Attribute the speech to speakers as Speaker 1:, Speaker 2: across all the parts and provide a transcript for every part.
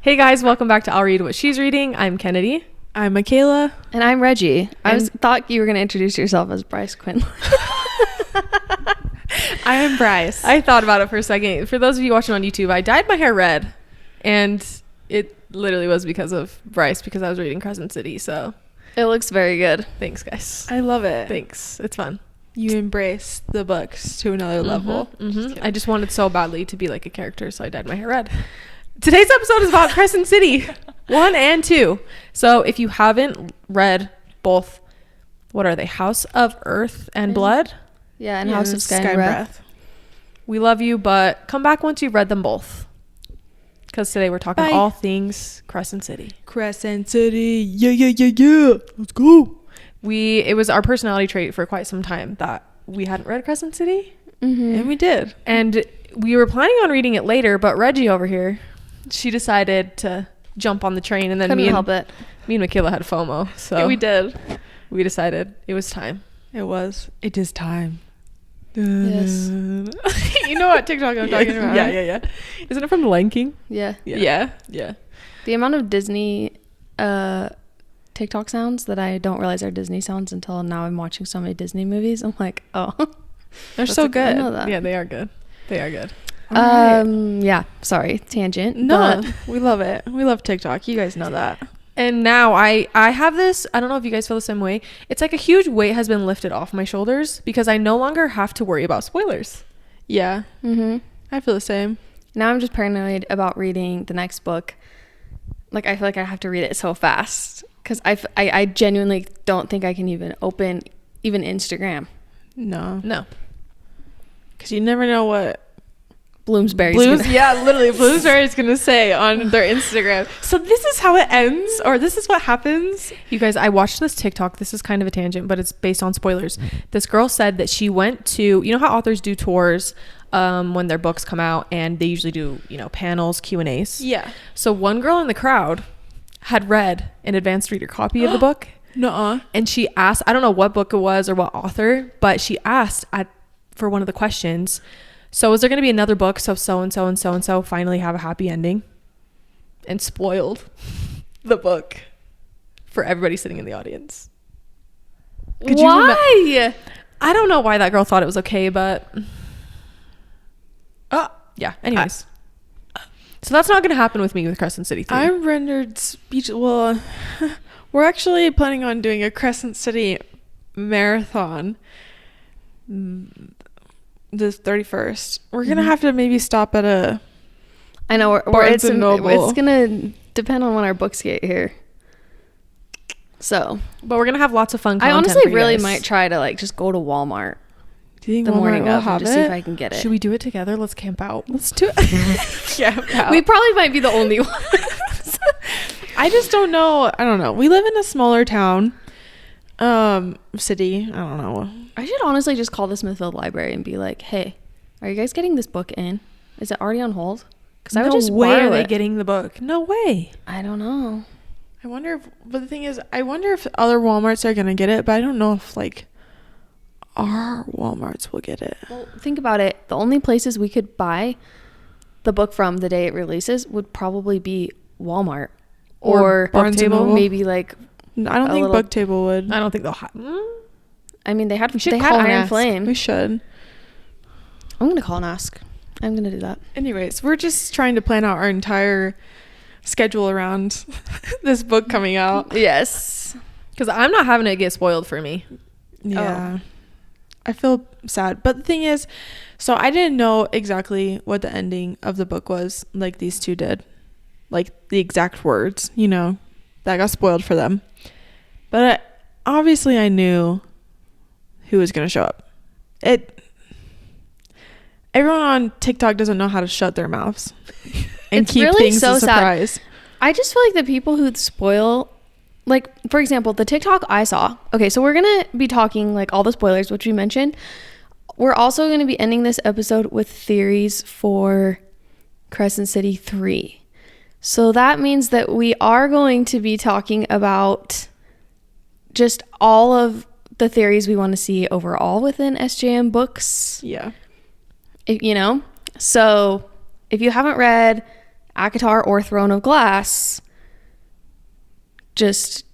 Speaker 1: Hey guys, welcome back to I'll Read What She's Reading. I'm Kennedy.
Speaker 2: I'm Michaela.
Speaker 3: And I'm Reggie. Thought you were going to introduce yourself as Bryce Quinn.
Speaker 2: I am Bryce.
Speaker 1: I thought about it for a second. For those of you watching on YouTube, I dyed my hair red. And it literally was because of Bryce, because I was reading Crescent City. So
Speaker 3: It looks very good.
Speaker 1: thanks, guys.
Speaker 2: I love it.
Speaker 1: Thanks. It's fun.
Speaker 2: You embrace the books to another level.
Speaker 1: I just wanted so badly to be like a character, so I dyed my hair red. Today's episode is about Crescent City 1 and 2. So if you haven't read both, what are they? House of Earth and Blood?
Speaker 3: Yeah, and House of Sky and Breath.
Speaker 1: We love you, but come back once you've read them both. Because today we're talking all things Crescent City.
Speaker 2: Crescent City. Yeah. Let's go.
Speaker 1: It was our personality trait for quite some time that we hadn't read Crescent City.
Speaker 2: And we did.
Speaker 1: And we were planning on reading it later, but Reggie over here, she decided to jump on the train, and then me and Michaela had FOMO. So
Speaker 2: Yeah, we did.
Speaker 1: We decided it was time.
Speaker 2: It is time.
Speaker 3: Yes.
Speaker 1: You know what TikTok I'm talking about? Yeah. Isn't it from The Lion King?
Speaker 3: Yeah.
Speaker 1: Yeah.
Speaker 3: The amount of Disney TikTok sounds that I don't realize are Disney sounds until now I'm watching so many Disney movies. I'm like, oh.
Speaker 1: They're so good.
Speaker 3: I know that.
Speaker 1: Yeah, they are good.
Speaker 3: Yeah, sorry, tangent.
Speaker 2: No,
Speaker 3: but
Speaker 2: we love it. We love TikTok. You guys know that.
Speaker 1: And now I have this, I don't know if you guys feel the same way. It's like a huge weight has been lifted off my shoulders because I no longer have to worry about spoilers.
Speaker 2: Yeah. I feel the same.
Speaker 3: Now I'm just paranoid about reading the next book. Like, I feel like I have to read it so fast because I genuinely don't think I can even open even Instagram.
Speaker 2: No. Because you never know what
Speaker 3: Bloomsbury's
Speaker 2: Bloomsbury's gonna say on their Instagram. So this is how it ends, or this is what happens.
Speaker 1: You guys, I watched this TikTok. This is kind of a tangent, but it's based on spoilers. This girl said that she went to, you know how authors do tours when their books come out, and they usually do, panels, Q&As.
Speaker 2: Yeah.
Speaker 1: So one girl in the crowd had read an advanced reader copy of the book.
Speaker 2: Nuh-uh.
Speaker 1: And she asked, I don't know what book it was or what author, but she asked for one of the questions, so is there going to be another book so-and-so and so-and-so finally have a happy ending? And spoiled the book for everybody sitting in the audience.
Speaker 3: Why?
Speaker 1: I don't know why that girl thought it was okay, but yeah, anyways. So that's not going to happen with me with Crescent City 3.
Speaker 2: I'm rendered speech. Well, we're actually planning on doing a Crescent City marathon the 31st. We're gonna have to maybe stop at a
Speaker 3: I know
Speaker 2: Barnes and Noble.
Speaker 3: It's gonna depend on when our books get here. So,
Speaker 1: but we're gonna have lots of fun content.
Speaker 3: I honestly
Speaker 1: for you
Speaker 3: really
Speaker 1: guys.
Speaker 3: might try to just go to Walmart
Speaker 2: Do you think
Speaker 3: the morning
Speaker 2: will
Speaker 3: of and just see if I can get it.
Speaker 1: Should we do it together? Let's camp out.
Speaker 2: Let's do it. Camp out.
Speaker 3: We probably might be the only ones.
Speaker 2: I just don't know. I don't know. We live in a smaller town, city. I don't know.
Speaker 3: I should honestly just call the Smithfield Library and be like, "Hey, are you guys getting this book in? Is it already on hold?" Because I would just
Speaker 1: way
Speaker 3: borrow
Speaker 1: are they
Speaker 3: it.
Speaker 1: getting the book? No way.
Speaker 3: I don't know.
Speaker 2: I wonder but the thing is, I wonder if other Walmarts are gonna get it, but I don't know if our Walmarts will get it.
Speaker 3: Well, think about it. The only places we could buy the book from the day it releases would probably be Walmart or
Speaker 2: Barnes and Noble.
Speaker 3: maybe
Speaker 2: I don't think Booktable would.
Speaker 1: I don't think they'll have.
Speaker 3: I mean, they had
Speaker 1: call and
Speaker 3: Iron
Speaker 1: ask.
Speaker 3: Flame.
Speaker 2: We should.
Speaker 3: I'm gonna call and ask. I'm gonna do that.
Speaker 2: Anyways, we're just trying to plan out our entire schedule around this book coming out.
Speaker 3: Yes.
Speaker 1: Because I'm not having it get spoiled for me.
Speaker 2: Yeah. I feel sad. But the thing is, so I didn't know exactly what the ending of the book was, like these two did. Like the exact words, that got spoiled for them. But obviously I knew who was going to show up. Everyone on TikTok doesn't know how to shut their mouths and
Speaker 3: It's
Speaker 2: keep
Speaker 3: really
Speaker 2: things
Speaker 3: so
Speaker 2: a surprise.
Speaker 3: sad. I just feel like the people who spoil, for example, the TikTok I saw. Okay, so we're going to be talking all the spoilers, which we mentioned. We're also going to be ending this episode with theories for Crescent City 3. So that means that we are going to be talking about just all of the theories we want to see overall within SJM books.
Speaker 2: Yeah.
Speaker 3: So if you haven't read ACOTAR or Throne of Glass, just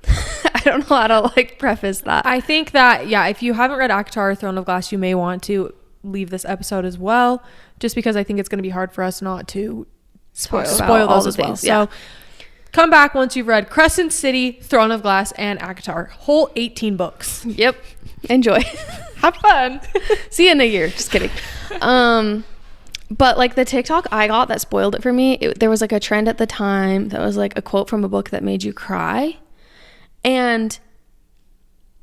Speaker 3: I don't know how to like preface that.
Speaker 1: I think that, yeah, if you haven't read ACOTAR or Throne of Glass, you may want to leave this episode as well, just because I think it's going to be hard for us not to spoil those as well. So come back once you've read Crescent City, Throne of Glass, and ACOTAR. Whole 18 books.
Speaker 3: Yep. Enjoy.
Speaker 1: Have fun.
Speaker 3: See you in a year. Just kidding. But like the TikTok I got that spoiled it for me, there was like a trend at the time that was like a quote from a book that made you cry. And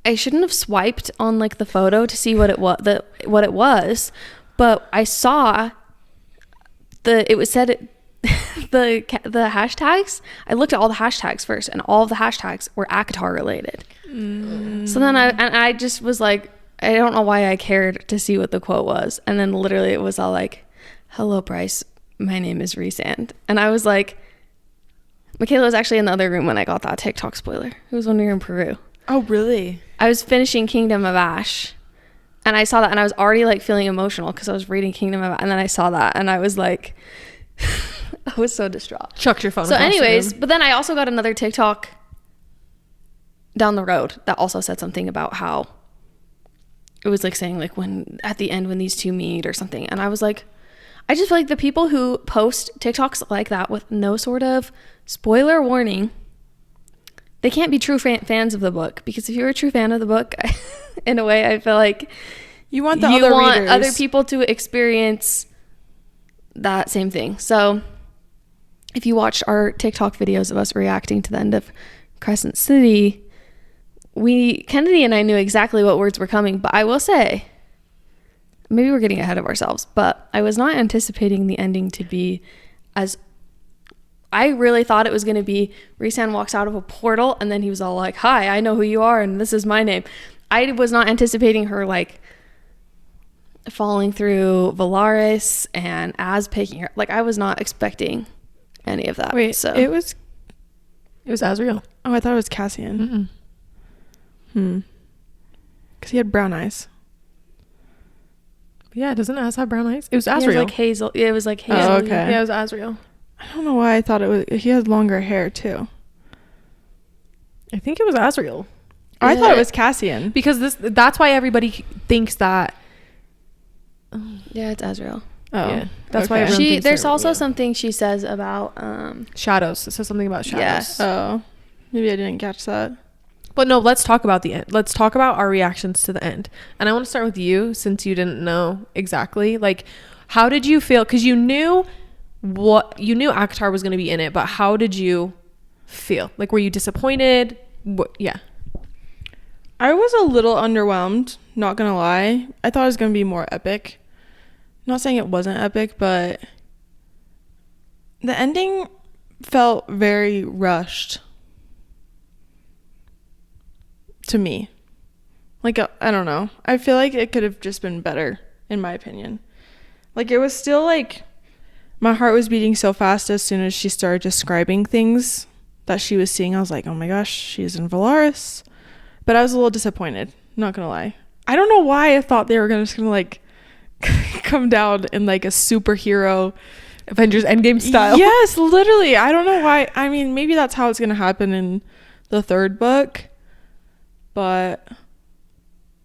Speaker 3: I shouldn't have swiped on like the photo to see what it was, but I saw the hashtags. I looked at all the hashtags first, and all of the hashtags were ACOTAR related. So then I just was like, I don't know why I cared to see what the quote was. And then literally it was all like, "Hello, Bryce. My name is Resand." And I was like, Michaela was actually in the other room when I got that TikTok spoiler. It was when we were in Peru.
Speaker 2: Oh, really?
Speaker 3: I was finishing Kingdom of Ash, and I saw that, and I was already like feeling emotional because I was reading Kingdom of Ash, and then I saw that, and I was like, I was so distraught.
Speaker 1: Chucked your phone.
Speaker 3: So anyways, but then I also got another TikTok down the road that also said something about how it was like saying like when at the end when these two meet or something, and I was like, I just feel like the people who post TikToks like that with no sort of spoiler warning, they can't be true fans of the book, because if you're a true fan of the book, in a way, I feel like
Speaker 2: you want other
Speaker 3: people to experience that same thing. So if you watched our TikTok videos of us reacting to the end of Crescent City, Kennedy and I knew exactly what words were coming, but I will say, maybe we're getting ahead of ourselves, but I was not anticipating the ending to be as... I really thought it was going to be Rhysand walks out of a portal and then he was all like, "Hi, I know who you are and this is my name." I was not anticipating her like falling through Valaris and Az picking her. Like, I was not expecting any of that.
Speaker 2: Wait,
Speaker 3: so
Speaker 2: it was
Speaker 1: Azriel.
Speaker 2: Oh, I thought it was Cassian. Because he had brown eyes.
Speaker 1: Yeah, doesn't Az have brown eyes? It was
Speaker 3: it
Speaker 1: Azriel.
Speaker 3: was like hazel. Yeah, it was like hazel.
Speaker 2: Oh, okay.
Speaker 1: Yeah, it was Azriel.
Speaker 2: I don't know why I thought it was... He had longer hair, too.
Speaker 1: I think it was Azriel.
Speaker 2: Oh, I thought it was Cassian.
Speaker 1: Because that's why everybody thinks that...
Speaker 3: Yeah, it's Azriel.
Speaker 2: Oh.
Speaker 1: Yeah, that's why
Speaker 2: okay.
Speaker 1: everyone thinks
Speaker 3: There's
Speaker 1: they're
Speaker 3: also
Speaker 1: real.
Speaker 3: something she says about...
Speaker 1: shadows. It says something about shadows.
Speaker 3: Yes.
Speaker 2: Oh. Maybe I didn't catch that.
Speaker 1: But no, let's talk about the end. Let's talk about our reactions to the end. And I want to start with you, since you didn't know exactly. Like, how did you feel? Because you knew ACOTAR was going to be in it, but how did you feel? Like, were you disappointed? Yeah.
Speaker 2: I was a little underwhelmed, not gonna lie. I thought it was gonna be more epic. Not saying it wasn't epic, but the ending felt very rushed to me. Like, I don't know. I feel like it could have just been better, in my opinion. Like, it was still like... My heart was beating so fast as soon as she started describing things that she was seeing. I was like, oh my gosh, she's in Valaris. But I was a little disappointed, not gonna lie. I don't know why I thought they were just gonna like come down in like a superhero
Speaker 1: Avengers Endgame style.
Speaker 2: Yes, literally. I don't know why. I mean, maybe that's how it's gonna happen in the third book. But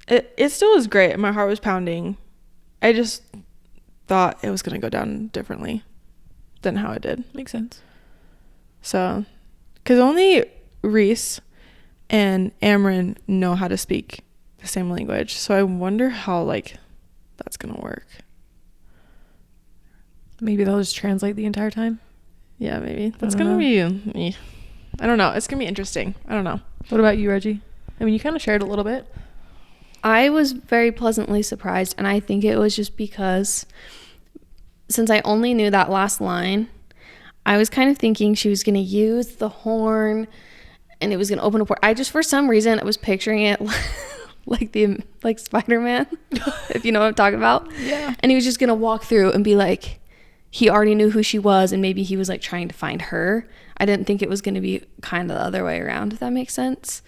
Speaker 2: it still was great. My heart was pounding. I just thought it was going to go down differently than how it did.
Speaker 1: Makes sense.
Speaker 2: So, because only Rhys and Amren know how to speak the same language. So I wonder how, like, that's going to work.
Speaker 1: Maybe they'll just translate the entire time.
Speaker 2: Yeah, maybe. That's going to be... I don't know. It's going to be interesting. I don't know.
Speaker 1: What about you, Reggie? I mean, you kind of shared a little bit.
Speaker 3: I was very pleasantly surprised, and I think it was just because since I only knew that last line, I was kind of thinking she was going to use the horn and it was going to open a port. I just, for some reason, I was picturing it like Spider-Man, if you know what I'm talking about.
Speaker 2: Yeah.
Speaker 3: And he was just going to walk through and be like, he already knew who she was, and maybe he was like trying to find her. I didn't think it was going to be kind of the other way around, if that makes sense.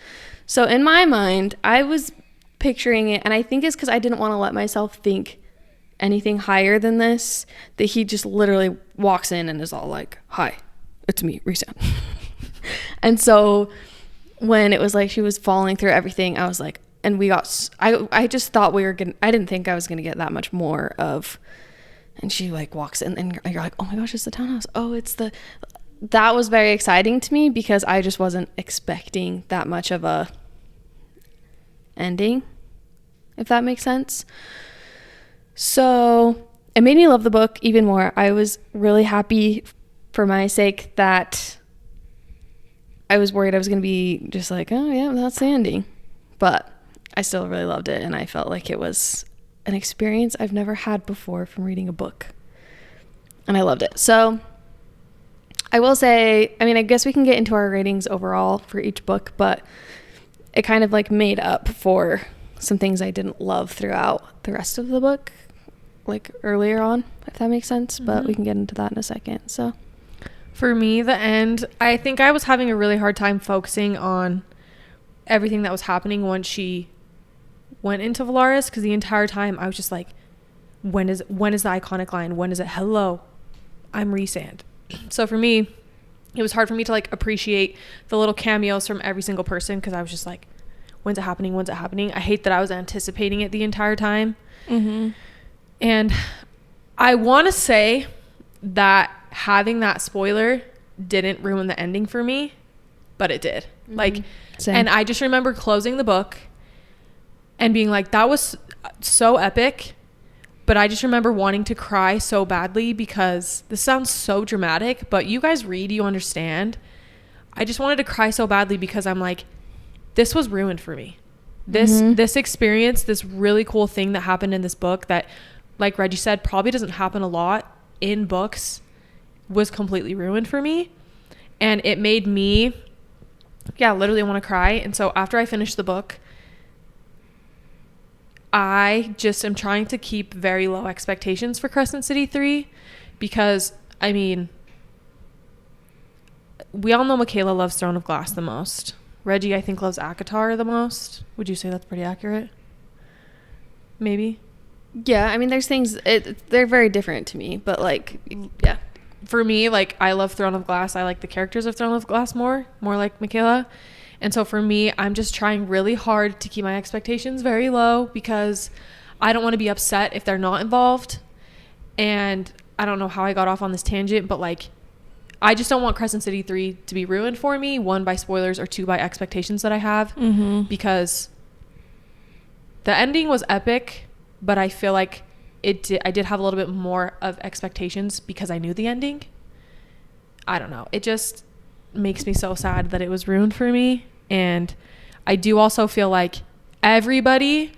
Speaker 3: So in my mind, I was picturing it, and I think it's because I didn't want to let myself think anything higher than this, that he just literally walks in and is all like, "Hi, it's me, Risa." And so when it was like she was falling through everything, I was like, and we got, I just thought we were gonna, I didn't think I was gonna get that much more of, and she like walks in and you're like, oh my gosh, it's the townhouse. Oh, it's the, that was very exciting to me because I just wasn't expecting that much of a ending, if that makes sense. So it made me love the book even more. I was really happy for my sake that I was worried I was going to be just like, oh yeah, that's the ending. But I still really loved it, and I felt like it was an experience I've never had before from reading a book. And I loved it. So I will say, I mean, I guess we can get into our ratings overall for each book, but it kind of like made up for some things I didn't love throughout the rest of the book, like earlier on, if that makes sense. But we can get into that in a second. So
Speaker 1: for me, the end, I think I was having a really hard time focusing on everything that was happening once she went into Valaris, because the entire time I was just like, when is the iconic line? When is it? Hello, I'm Rhysand. So for me, it was hard for me to like appreciate the little cameos from every single person, because I was just like, when's it happening? When's it happening? I hate that I was anticipating it the entire time. And I want to say that having that spoiler didn't ruin the ending for me, but it did. Like,
Speaker 3: Same.
Speaker 1: and I just remember closing the book and being like, that was so epic. But I just remember wanting to cry so badly, because this sounds so dramatic, but you guys read, you understand. I just wanted to cry so badly because I'm like, this was ruined for me. This experience, this really cool thing that happened in this book that, like Reggie said, probably doesn't happen a lot in books, was completely ruined for me. And it made me, literally want to cry. And so after I finished the book, I just am trying to keep very low expectations for Crescent City 3, because, I mean, we all know Michaela loves Throne of Glass the most. Reggie, I think, loves ACOTAR the most. Would you say that's pretty accurate? Maybe?
Speaker 3: Yeah, I mean, there's things, they're very different to me, but like, yeah.
Speaker 1: For me, like, I love Throne of Glass. I like the characters of Throne of Glass more like Michaela. And so for me, I'm just trying really hard to keep my expectations very low, because I don't want to be upset if they're not involved. And I don't know how I got off on this tangent, but like, I just don't want Crescent City 3 to be ruined for me, 1, by spoilers, or 2, by expectations that I have. Because the ending was epic, but I feel like I did have a little bit more of expectations because I knew the ending. I don't know. It just makes me so sad that it was ruined for me. And I do also feel like everybody,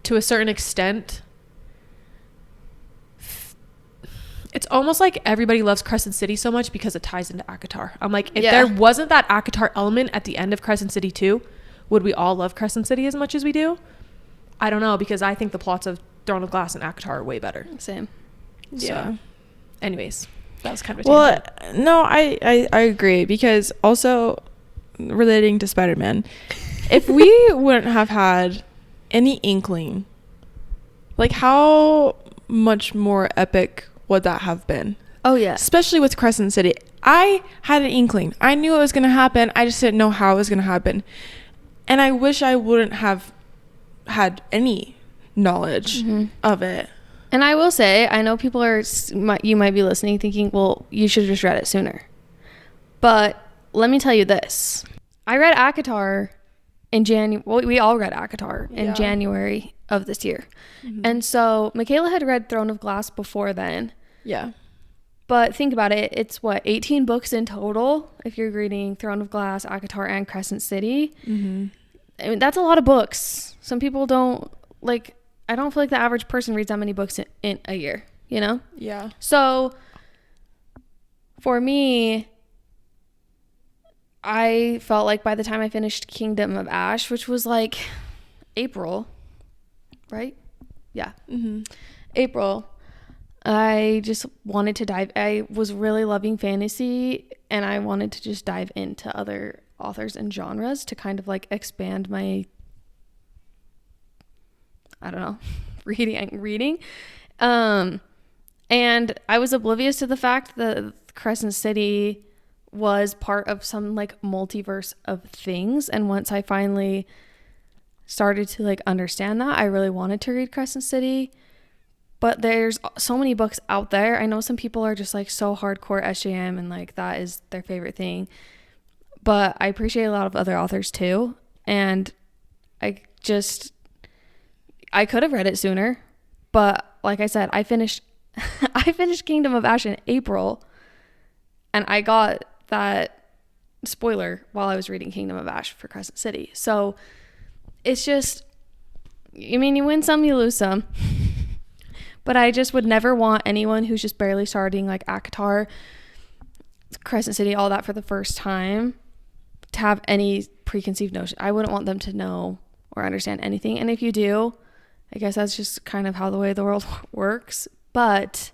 Speaker 1: to a certain extent, it's almost like everybody loves Crescent City so much because it ties into ACOTAR. I'm like, if there wasn't that ACOTAR element at the end of Crescent City 2, would we all love Crescent City as much as we do? I don't know, because I think the plots of Throne of Glass and ACOTAR are way better.
Speaker 3: Same.
Speaker 1: So, anyways, that was kind of a tangent.
Speaker 2: Well, no, I agree, because also relating to Spider-Man, if we wouldn't have had any inkling, like, how much more epic would that have been?
Speaker 3: Oh yeah,
Speaker 2: especially with Crescent City. I had an inkling. I knew it was going to happen. I just didn't know how it was going to happen. And I wish I wouldn't have had any knowledge of it.
Speaker 3: And I will say, I know people you might be listening thinking, well, you should have just read it sooner. But let me tell you this. I read ACOTAR in January. Well, we all read ACOTAR in January of this year. And so Michaela had read Throne of Glass before then.
Speaker 2: Yeah.
Speaker 3: But think about it. It's 18 books in total if you're reading Throne of Glass, ACOTAR, and Crescent City. I mean, that's a lot of books. Some people don't, like, I don't feel like the average person reads that many books in a year, you know?
Speaker 2: Yeah.
Speaker 3: So for me, I felt like by the time I finished Kingdom of Ash, which was like April, right? Yeah. April, I just wanted to dive. I was really loving fantasy, and I wanted to just dive into other authors and genres to kind of like expand my, I don't know, reading. And I was oblivious to the fact that Crescent City was part of some like multiverse of things. And once I finally started to like understand that, I really wanted to read Crescent City. But there's so many books out there. I know some people are just like so hardcore SJM and like that is their favorite thing. But I appreciate a lot of other authors too. And I could have read it sooner. But like I said, I finished Kingdom of Ash in April. And I got that spoiler while I was reading Kingdom of Ash for Crescent City. So it's just, I mean, you win some, you lose some. But I just would never want anyone who's just barely starting like ACOTAR, Crescent City, all that for the first time to have any preconceived notion. I wouldn't want them to know or understand anything. And if you do, I guess that's just kind of how the way the world works. But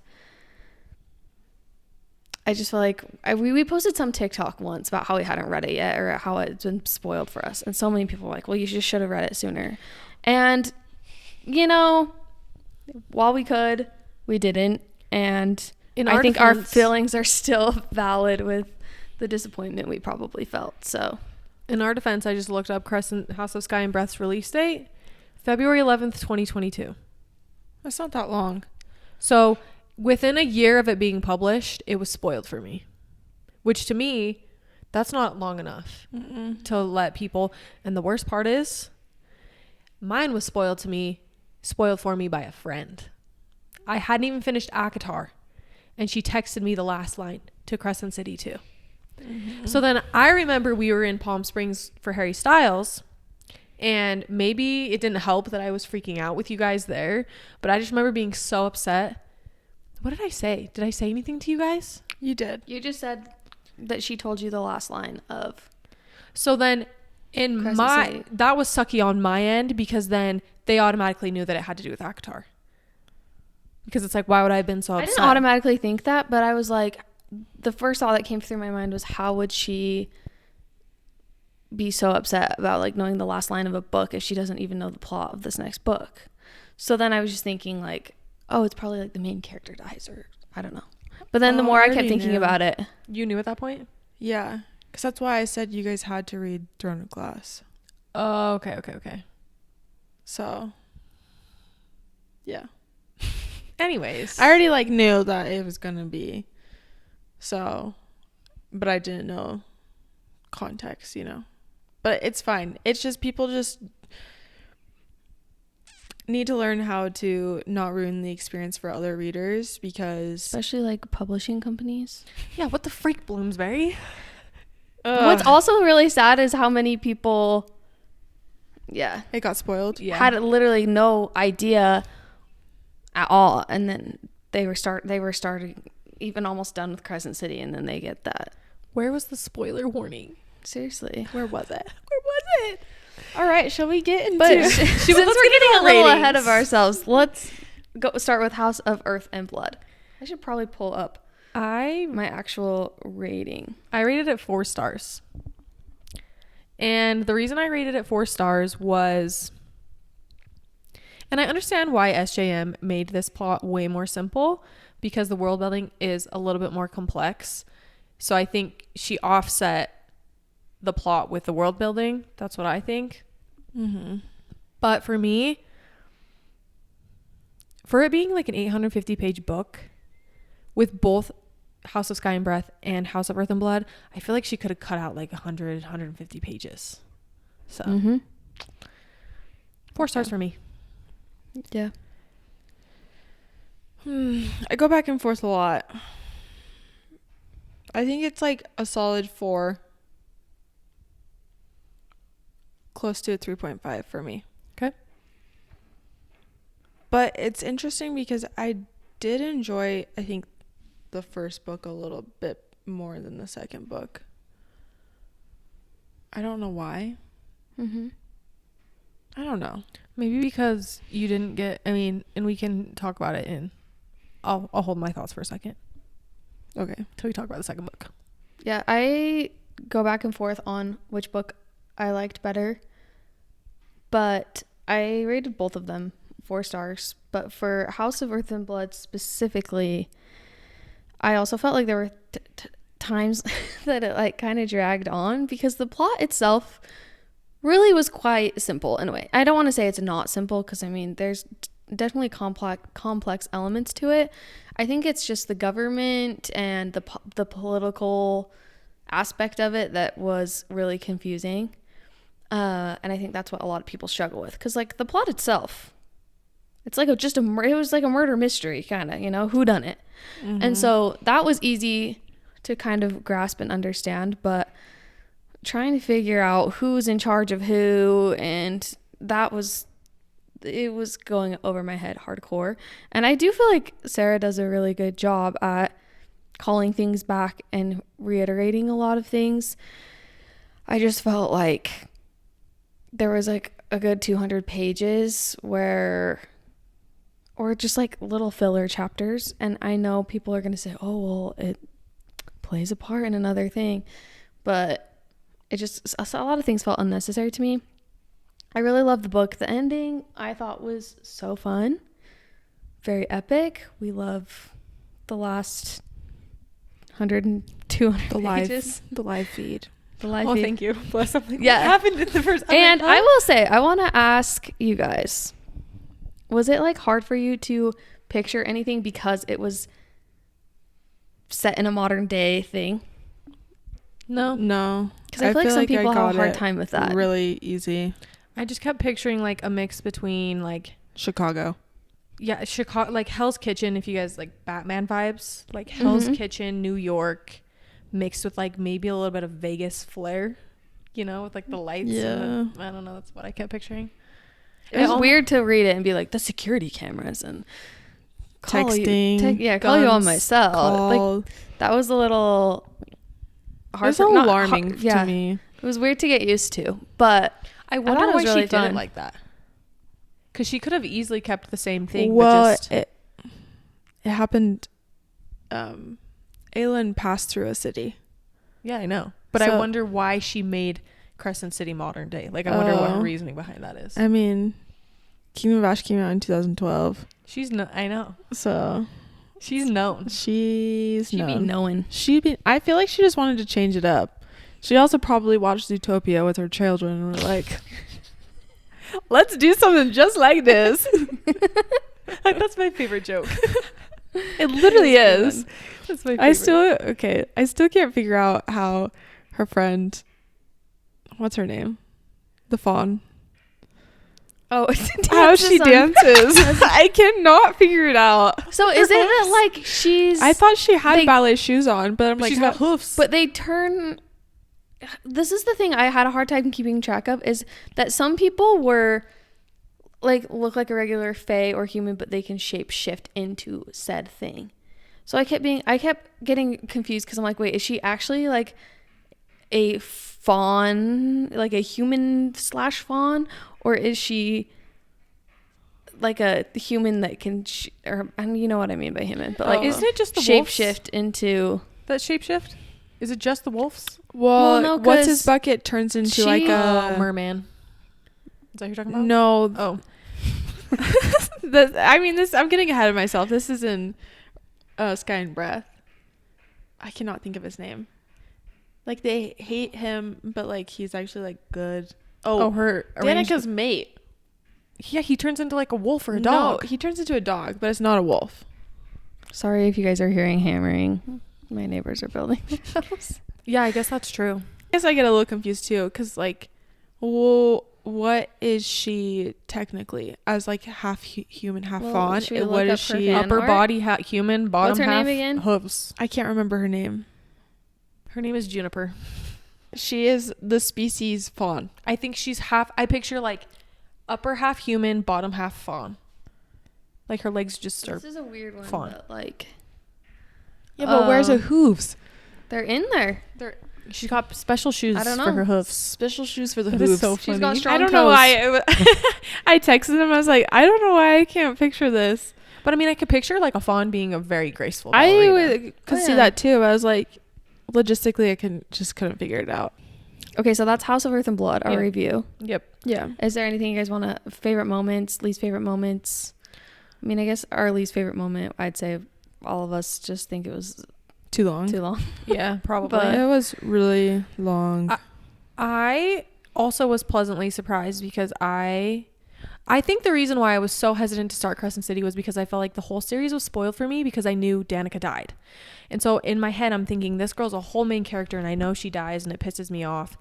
Speaker 3: I just feel like we posted some TikTok once about how we hadn't read it yet or how it's been spoiled for us. And so many people were like, well, you just should have read it sooner. And, you know, while we could, we didn't. And I think our feelings are still valid with the disappointment we probably felt. So
Speaker 1: in our defense, I just looked up Crescent House of Sky and Breath's release date, February 11th, 2022.
Speaker 2: That's not that long.
Speaker 1: So within a year of it being published, it was spoiled for me, which to me, that's not long enough to let people. And the worst part is mine was spoiled for me by a friend. I hadn't even finished ACOTAR and she texted me the last line to Crescent City too. So then I remember we were in Palm Springs for Harry Styles, and maybe it didn't help that I was freaking out with you guys there, but I just remember being so upset. What did I say? Did I say anything to you guys?
Speaker 2: You did.
Speaker 3: You just said that she told you the last line of.
Speaker 1: So then that was sucky on my end, because then they automatically knew that it had to do with ACOTAR. Because it's like, why would I have been so upset?
Speaker 3: I didn't automatically think that, but I was like, the first thought that came through my mind was, how would she be so upset about like knowing the last line of a book if she doesn't even know the plot of this next book? So then I was just thinking like, oh, it's probably like the main character dies, or I don't know. But then the more I kept thinking about it.
Speaker 1: You knew at that point?
Speaker 2: Yeah. Because that's why I said you guys had to read Throne of Glass.
Speaker 1: Oh, okay.
Speaker 2: So, yeah.
Speaker 1: Anyways.
Speaker 2: I already like knew that it was going to be. So, but I didn't know context, you know. But it's fine. It's just people just need to learn how to not ruin the experience for other readers, because
Speaker 3: especially like publishing companies.
Speaker 1: Yeah, what the freak, Bloomsbury?
Speaker 3: What's also really sad is how many people
Speaker 2: it got spoiled.
Speaker 3: Yeah, had literally no idea at all, and then they were starting even almost done with Crescent City, and then they get that.
Speaker 1: Where was the spoiler warning?
Speaker 3: Seriously,
Speaker 2: where was it?
Speaker 3: All right, shall we get into?
Speaker 1: But
Speaker 3: since we're getting a little ahead of ourselves, let's go start with House of Earth and Blood. I should probably pull up my actual rating.
Speaker 1: I rated it 4 stars, and the reason I rated it 4 stars was, and I understand why SJM made this plot way more simple, because the world building is a little bit more complex. So I think she offset the plot with the world building. That's what I think. But for me, for it being like an 850 page book with both House of Sky and Breath and House of Earth and Blood, I feel like she could have cut out like 150 pages. So 4 stars for me.
Speaker 3: Yeah.
Speaker 2: I go back and forth a lot. I think it's like a solid 4. Close to a 3.5 for me.
Speaker 1: Okay.
Speaker 2: But it's interesting because I did enjoy, I think, the first book a little bit more than the second book. I don't know why. I don't know.
Speaker 1: Maybe because you didn't get, and we can talk about it I'll hold my thoughts for a second.
Speaker 2: Okay.
Speaker 1: Till we talk about the second book.
Speaker 3: Yeah, I go back and forth on which book I liked better, but I rated both of them 4 stars. But for House of Earth and Blood specifically, I also felt like there were times that it like kind of dragged on because the plot itself really was quite simple in a way. I don't want to say it's not simple because I mean there's definitely complex elements to it. I think it's just the government and the political aspect of it that was really confusing. And I think that's what a lot of people struggle with because like the plot itself, it's like it was like a murder mystery kind of, you know, whodunit. Mm-hmm. And so that was easy to kind of grasp and understand, but trying to figure out who's in charge of who, and it was going over my head hardcore. And I do feel like Sarah does a really good job at calling things back and reiterating a lot of things. I just felt like there was like a good 200 pages or just like little filler chapters. And I know people are going to say, oh, well, it plays a part in another thing. But a lot of things felt unnecessary to me. I really loved the book. The ending I thought was so fun. Very epic. We love the last 100 and 200 pages.
Speaker 2: The live feed.
Speaker 1: Thank you. Bless something.
Speaker 3: Yeah.
Speaker 1: What happened in the first?
Speaker 3: And I will say, I want to ask you guys, was it like hard for you to picture anything because it was set in a modern day thing?
Speaker 2: No.
Speaker 3: Because I feel like some people have a hard time with that.
Speaker 2: Really easy.
Speaker 1: I just kept picturing like a mix between like
Speaker 2: Chicago,
Speaker 1: like Hell's Kitchen, if you guys like Batman vibes, like Hell's Kitchen, New York, mixed with like maybe a little bit of Vegas flair, you know, with like the lights.
Speaker 2: Yeah.
Speaker 1: I don't know. That's what I kept picturing.
Speaker 3: It was weird to read it and be like the security cameras and
Speaker 2: texting.
Speaker 3: Call you on my cell. Like that was a little hard.
Speaker 2: It's alarming to me.
Speaker 3: It was weird to get used to, but
Speaker 1: I wonder why she did it like that. Because she could have easily kept the same thing.
Speaker 2: Well,
Speaker 1: but just
Speaker 2: it happened. Aelin passed through a city.
Speaker 1: Yeah, I know. But I wonder why she made Crescent City modern day. Like, I wonder what her reasoning behind that is.
Speaker 2: I mean, Kingdom of Ash came out in 2012.
Speaker 1: I know.
Speaker 2: So
Speaker 1: she's known.
Speaker 2: She'd
Speaker 3: be knowing.
Speaker 2: I feel like she just wanted to change it up. She also probably watched Zootopia with her children and were like, let's do something just like this.
Speaker 1: That's my favorite joke.
Speaker 2: It literally is.
Speaker 1: That's my favorite.
Speaker 2: I still can't figure out how her friend, what's her name? The fawn.
Speaker 3: Oh,
Speaker 2: how she dances. I cannot figure it out.
Speaker 3: So is it that like
Speaker 2: I thought she had ballet shoes on, but I'm like,
Speaker 1: she's got hoofs.
Speaker 3: But they turn. This is the thing I had a hard time keeping track of, is that some people were like look like a regular fae or human, but they can shape shift into said thing. So I kept getting confused because I'm like, wait, is she actually like a fawn, like a human / fawn, or is she like a human that can and you know what I mean by human, but like
Speaker 1: isn't it just the
Speaker 3: shape
Speaker 1: wolves?
Speaker 3: Shift into
Speaker 1: that shapeshift? Is it just the wolves?
Speaker 2: Well, no, what's his bucket turns into like a
Speaker 1: merman. Is that who you're talking about?
Speaker 2: No.
Speaker 1: Oh.
Speaker 2: I'm getting ahead of myself. This is in Sky and Breath. I cannot think of his name. Like they hate him, but like he's actually like good.
Speaker 1: Her
Speaker 2: Danica's mate.
Speaker 1: Yeah, he turns into like a wolf or a dog.
Speaker 2: No, he turns into a dog, but it's not a wolf.
Speaker 3: Sorry if you guys are hearing hammering. My neighbors are building their house.
Speaker 1: Yeah, I guess that's true.
Speaker 2: I guess I get a little confused too, because like, well, what is she technically as like half human, half fawn? What is she?
Speaker 1: Upper body human, bottom
Speaker 3: What's her
Speaker 1: half
Speaker 3: name again?
Speaker 1: hooves.
Speaker 2: I can't remember her name.
Speaker 1: Her name is Juniper.
Speaker 2: She is the species fawn.
Speaker 1: I think she's half. I picture like upper half human, bottom half fawn. Like her legs just are.
Speaker 3: This is a weird one.
Speaker 1: Fawn.
Speaker 3: But like.
Speaker 2: Yeah, but where's her hooves?
Speaker 3: They're in there.
Speaker 1: She's got special shoes
Speaker 3: I don't know.
Speaker 1: for her hooves.
Speaker 2: Special shoes for the
Speaker 1: That
Speaker 2: hooves.
Speaker 1: is so funny.
Speaker 3: She's got strong
Speaker 2: I don't
Speaker 3: toes.
Speaker 2: know why. I texted him. I was like, I don't know why I can't picture this.
Speaker 1: But I mean, I could picture like a fawn being a very graceful
Speaker 2: I
Speaker 1: ballerina.
Speaker 2: could see that too. I was like, logistically, I couldn't figure it out.
Speaker 3: Okay, so that's House of Earth and Blood, our
Speaker 1: Yeah.
Speaker 3: review.
Speaker 1: Yep.
Speaker 2: Yeah.
Speaker 3: Is there anything you guys want to, favorite moments, least favorite moments? I mean, I guess our least favorite moment, I'd say all of us just think it was
Speaker 2: Too long.
Speaker 3: too long.
Speaker 1: Yeah, probably.
Speaker 3: But-
Speaker 2: It was really long.
Speaker 1: I also was pleasantly surprised because I think the reason why I was so hesitant to start Crescent City was because I felt like the whole series was spoiled for me because I knew Danica died. And so in my head, I'm thinking this girl's a whole main character and I know she dies and it pisses me off.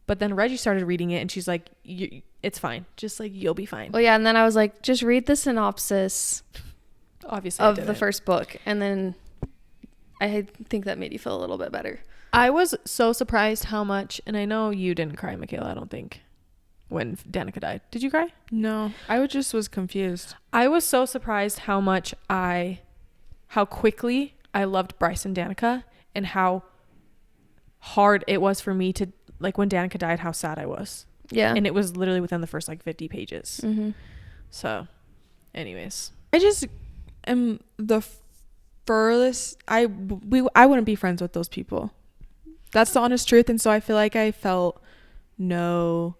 Speaker 1: But then Reggie started reading it and she's like, it's fine. Just like, you'll be fine.
Speaker 3: Well, yeah, and then I was like, just read the synopsis
Speaker 1: Obviously, I
Speaker 3: of the
Speaker 1: didn't.
Speaker 3: first book. And then I think that made you feel a little bit better.
Speaker 1: I was so surprised how much, and I know you didn't cry, Michaela, I don't think, when Danica died. Did you cry?
Speaker 2: No, I just was confused.
Speaker 1: I was so surprised how quickly I loved Bryce and Danica and how hard it was for me to, like, when Danica died, how sad I was.
Speaker 3: Yeah.
Speaker 1: And it was literally within the first, like, 50 pages.
Speaker 3: Mm-hmm.
Speaker 1: So, anyways.
Speaker 2: I just am the furthest. I wouldn't be friends with those people. That's the honest truth. And so I feel like I felt no,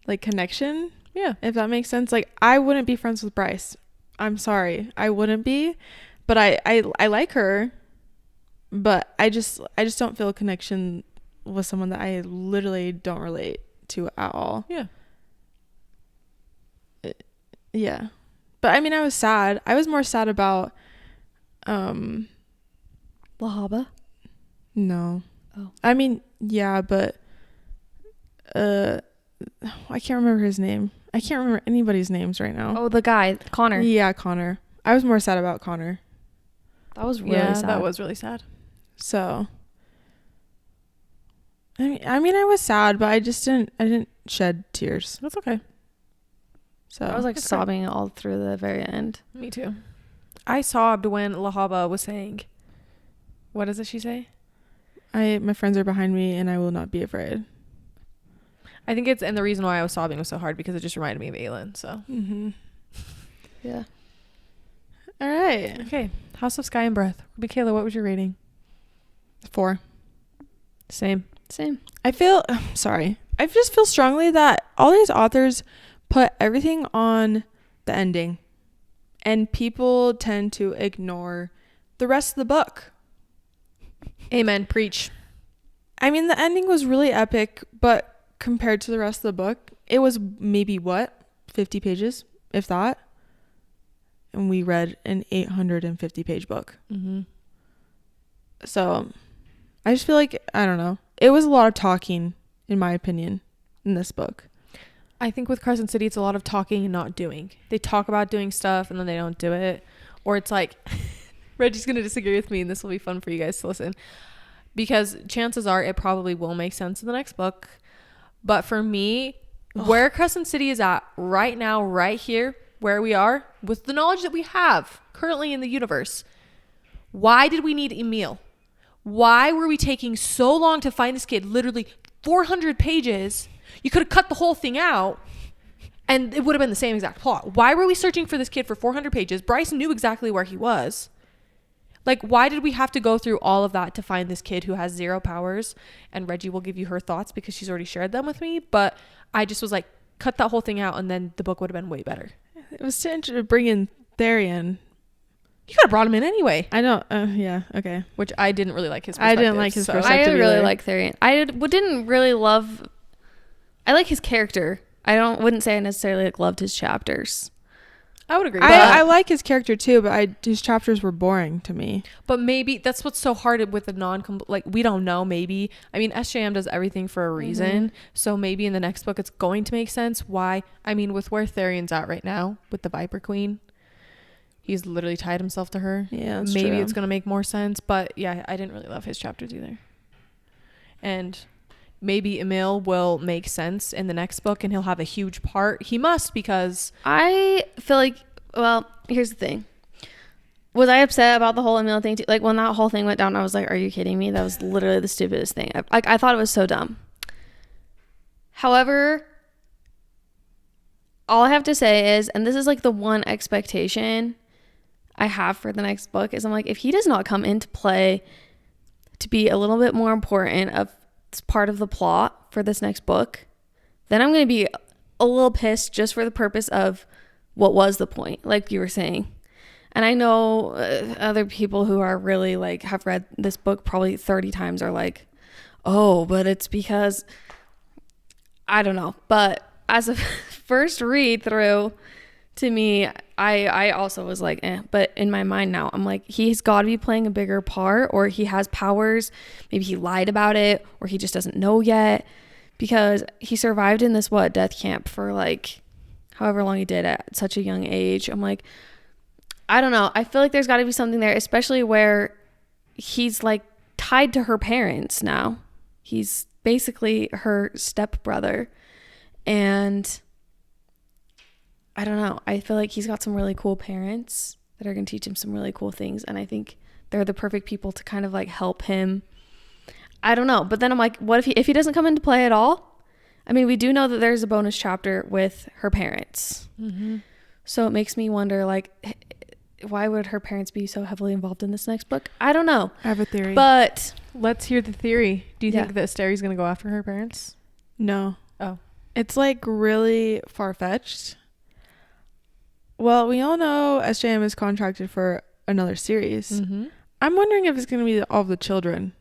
Speaker 2: like, connection.
Speaker 1: Yeah.
Speaker 2: If that makes sense. Like, I wouldn't be friends with Bryce. I'm sorry. I wouldn't be. But I like her. But I just don't feel a connection with someone that I literally don't relate to at all.
Speaker 1: Yeah.
Speaker 2: Yeah. But I mean, I was sad. I was more sad about
Speaker 3: La Habba?
Speaker 2: no.
Speaker 3: Oh.
Speaker 2: I mean, yeah, but I can't remember his name. I can't remember anybody's names right now.
Speaker 3: Oh, the guy, Connor.
Speaker 2: Yeah, Connor. I was more sad about Connor.
Speaker 3: That was really
Speaker 1: Yeah,
Speaker 3: sad.
Speaker 1: that was really sad.
Speaker 2: So I mean I was sad, but I didn't shed tears.
Speaker 1: That's okay.
Speaker 2: So
Speaker 3: I was like
Speaker 1: That's
Speaker 3: sobbing all through the very end.
Speaker 1: Me too. I sobbed when La Habba was saying, what does it she say?
Speaker 2: my friends are behind me and I will not be afraid.
Speaker 1: I think and the reason why I was sobbing was so hard because it just reminded me of Aelin. So,
Speaker 3: Yeah.
Speaker 2: All right.
Speaker 1: okay. House of Sky and Breath. Michaela, what was your rating?
Speaker 2: 4.
Speaker 3: Same.
Speaker 2: I just feel strongly that all these authors put everything on the ending and people tend to ignore the rest of the book.
Speaker 1: Amen. Preach.
Speaker 2: I mean, the ending was really epic, but compared to the rest of the book, it was maybe 50 pages, if that. And we read an 850 page book.
Speaker 1: Mm-hmm.
Speaker 2: So I just feel like, I don't know. It was a lot of talking, in my opinion, in this book.
Speaker 1: I think with Crescent City, it's a lot of talking and not doing. They talk about doing stuff and then they don't do it. Or it's like, Reggie's going to disagree with me and this will be fun for you guys to listen. Because chances are it probably will make sense in the next book. But for me, where Crescent City is at right now, right here, where we are, with the knowledge that we have currently in the universe, why did we need Emil? Why were we taking so long to find this kid? Literally 400 pages. You could have cut the whole thing out and it would have been the same exact plot. Why were we searching for this kid for 400 pages? Bryce knew exactly where he was. Like, why did we have to go through all of that to find this kid who has 0 powers? And Reggie will give you her thoughts because she's already shared them with me. But I just was like, cut that whole thing out and then the book would have been way better.
Speaker 2: It was to bring in Therian.
Speaker 1: You could have brought him in anyway.
Speaker 2: I don't, yeah, okay.
Speaker 1: Which I didn't really like his
Speaker 2: I
Speaker 1: perspective.
Speaker 2: didn't like his
Speaker 1: so.
Speaker 3: I
Speaker 2: perspective
Speaker 3: really
Speaker 2: either.
Speaker 3: like Therian. I didn't really love. I like his character. Wouldn't say I necessarily loved his chapters.
Speaker 1: I would agree.
Speaker 2: I like his character too, but his chapters were boring to me.
Speaker 1: But maybe that's what's so hard with the like, we don't know. Maybe, I mean, SJM does everything for a reason.
Speaker 2: Mm-hmm.
Speaker 1: So maybe in the next book, it's going to make sense why. I mean, with where Therian's at right now with the Viper Queen, he's literally tied himself to her.
Speaker 2: Yeah, that's
Speaker 1: maybe
Speaker 2: true.
Speaker 1: it's going to make more sense. But yeah, I didn't really love his chapters either. And maybe Emil will make sense in the next book and he'll have a huge part. He must, because
Speaker 3: I feel like, well, here's the thing. Was I upset about the whole Emil thing too? Like, when that whole thing went down, I was like, are you kidding me? That was literally the stupidest thing. I thought it was so dumb. However, all I have to say is, and this is like the one expectation I have for the next book, is I'm like, if he does not come into play to be a little bit more important of part of the plot for this next book, then I'm going to be a little pissed just for the purpose of what was the point, like you were saying. And I know other people who are really like have read this book probably 30 times are like, oh, but it's because I don't know. But as a first read through, to me, I also was like, but in my mind now, I'm like, he's got to be playing a bigger part, or he has powers. Maybe he lied about it, or he just doesn't know yet, because he survived in this death camp for like however long he did at such a young age. I'm like, I don't know. I feel like there's got to be something there, especially where he's like tied to her parents now. He's basically her stepbrother. And I don't know. I feel like he's got some really cool parents that are going to teach him some really cool things. And I think they're the perfect people to kind of like help him. I don't know. But then I'm like, what if he doesn't come into play at all? I mean, we do know that there's a bonus chapter with her parents. Mm-hmm. So it makes me wonder, like, why would her parents be so heavily involved in this next book? I don't know.
Speaker 2: I have a theory.
Speaker 1: But let's hear the theory. Do you think that Asteri's going to go after her parents?
Speaker 2: No.
Speaker 1: Oh.
Speaker 2: It's like really far-fetched. Well, we all know SJM is contracted for another series. Mm-hmm. I'm wondering if it's going to be all of the children.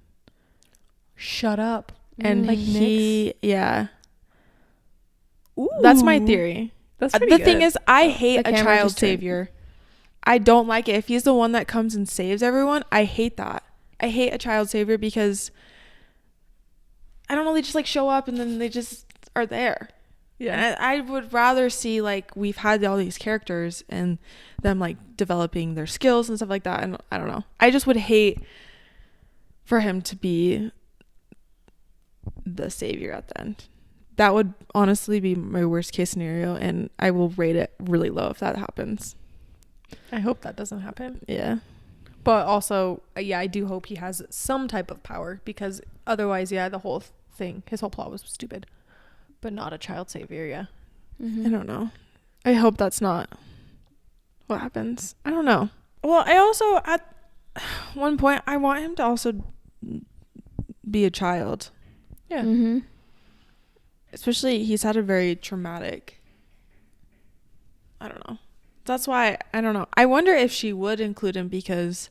Speaker 1: Shut up.
Speaker 2: And
Speaker 1: like Nick's?
Speaker 2: Yeah.
Speaker 1: Ooh.
Speaker 2: That's my theory.
Speaker 1: That's pretty good.
Speaker 2: Thing is, I hate a child
Speaker 3: registered.
Speaker 2: savior. I don't like it. If he's the one that comes and saves everyone, I hate that. I hate a child savior because I don't know, they just like show up and then they just are there. Yeah. And I would rather see like we've had all these characters and them like developing their skills and stuff like that. And I don't know. I just would hate for him to be the savior at the end. That would honestly be my worst case scenario, and I will rate it really low if that happens.
Speaker 1: I hope that doesn't happen.
Speaker 2: Yeah.
Speaker 1: But also, I do hope he has some type of power, because otherwise, the whole thing, his whole plot was stupid. But not a child savior, yeah.
Speaker 2: Mm-hmm. I don't know. I hope that's not what happens. I don't know. Well, I also, at one point, I want him to also be a child.
Speaker 1: Yeah.
Speaker 3: Mm-hmm.
Speaker 2: Especially, he's had a very traumatic, I don't know. That's why, I don't know. I wonder if she would include him because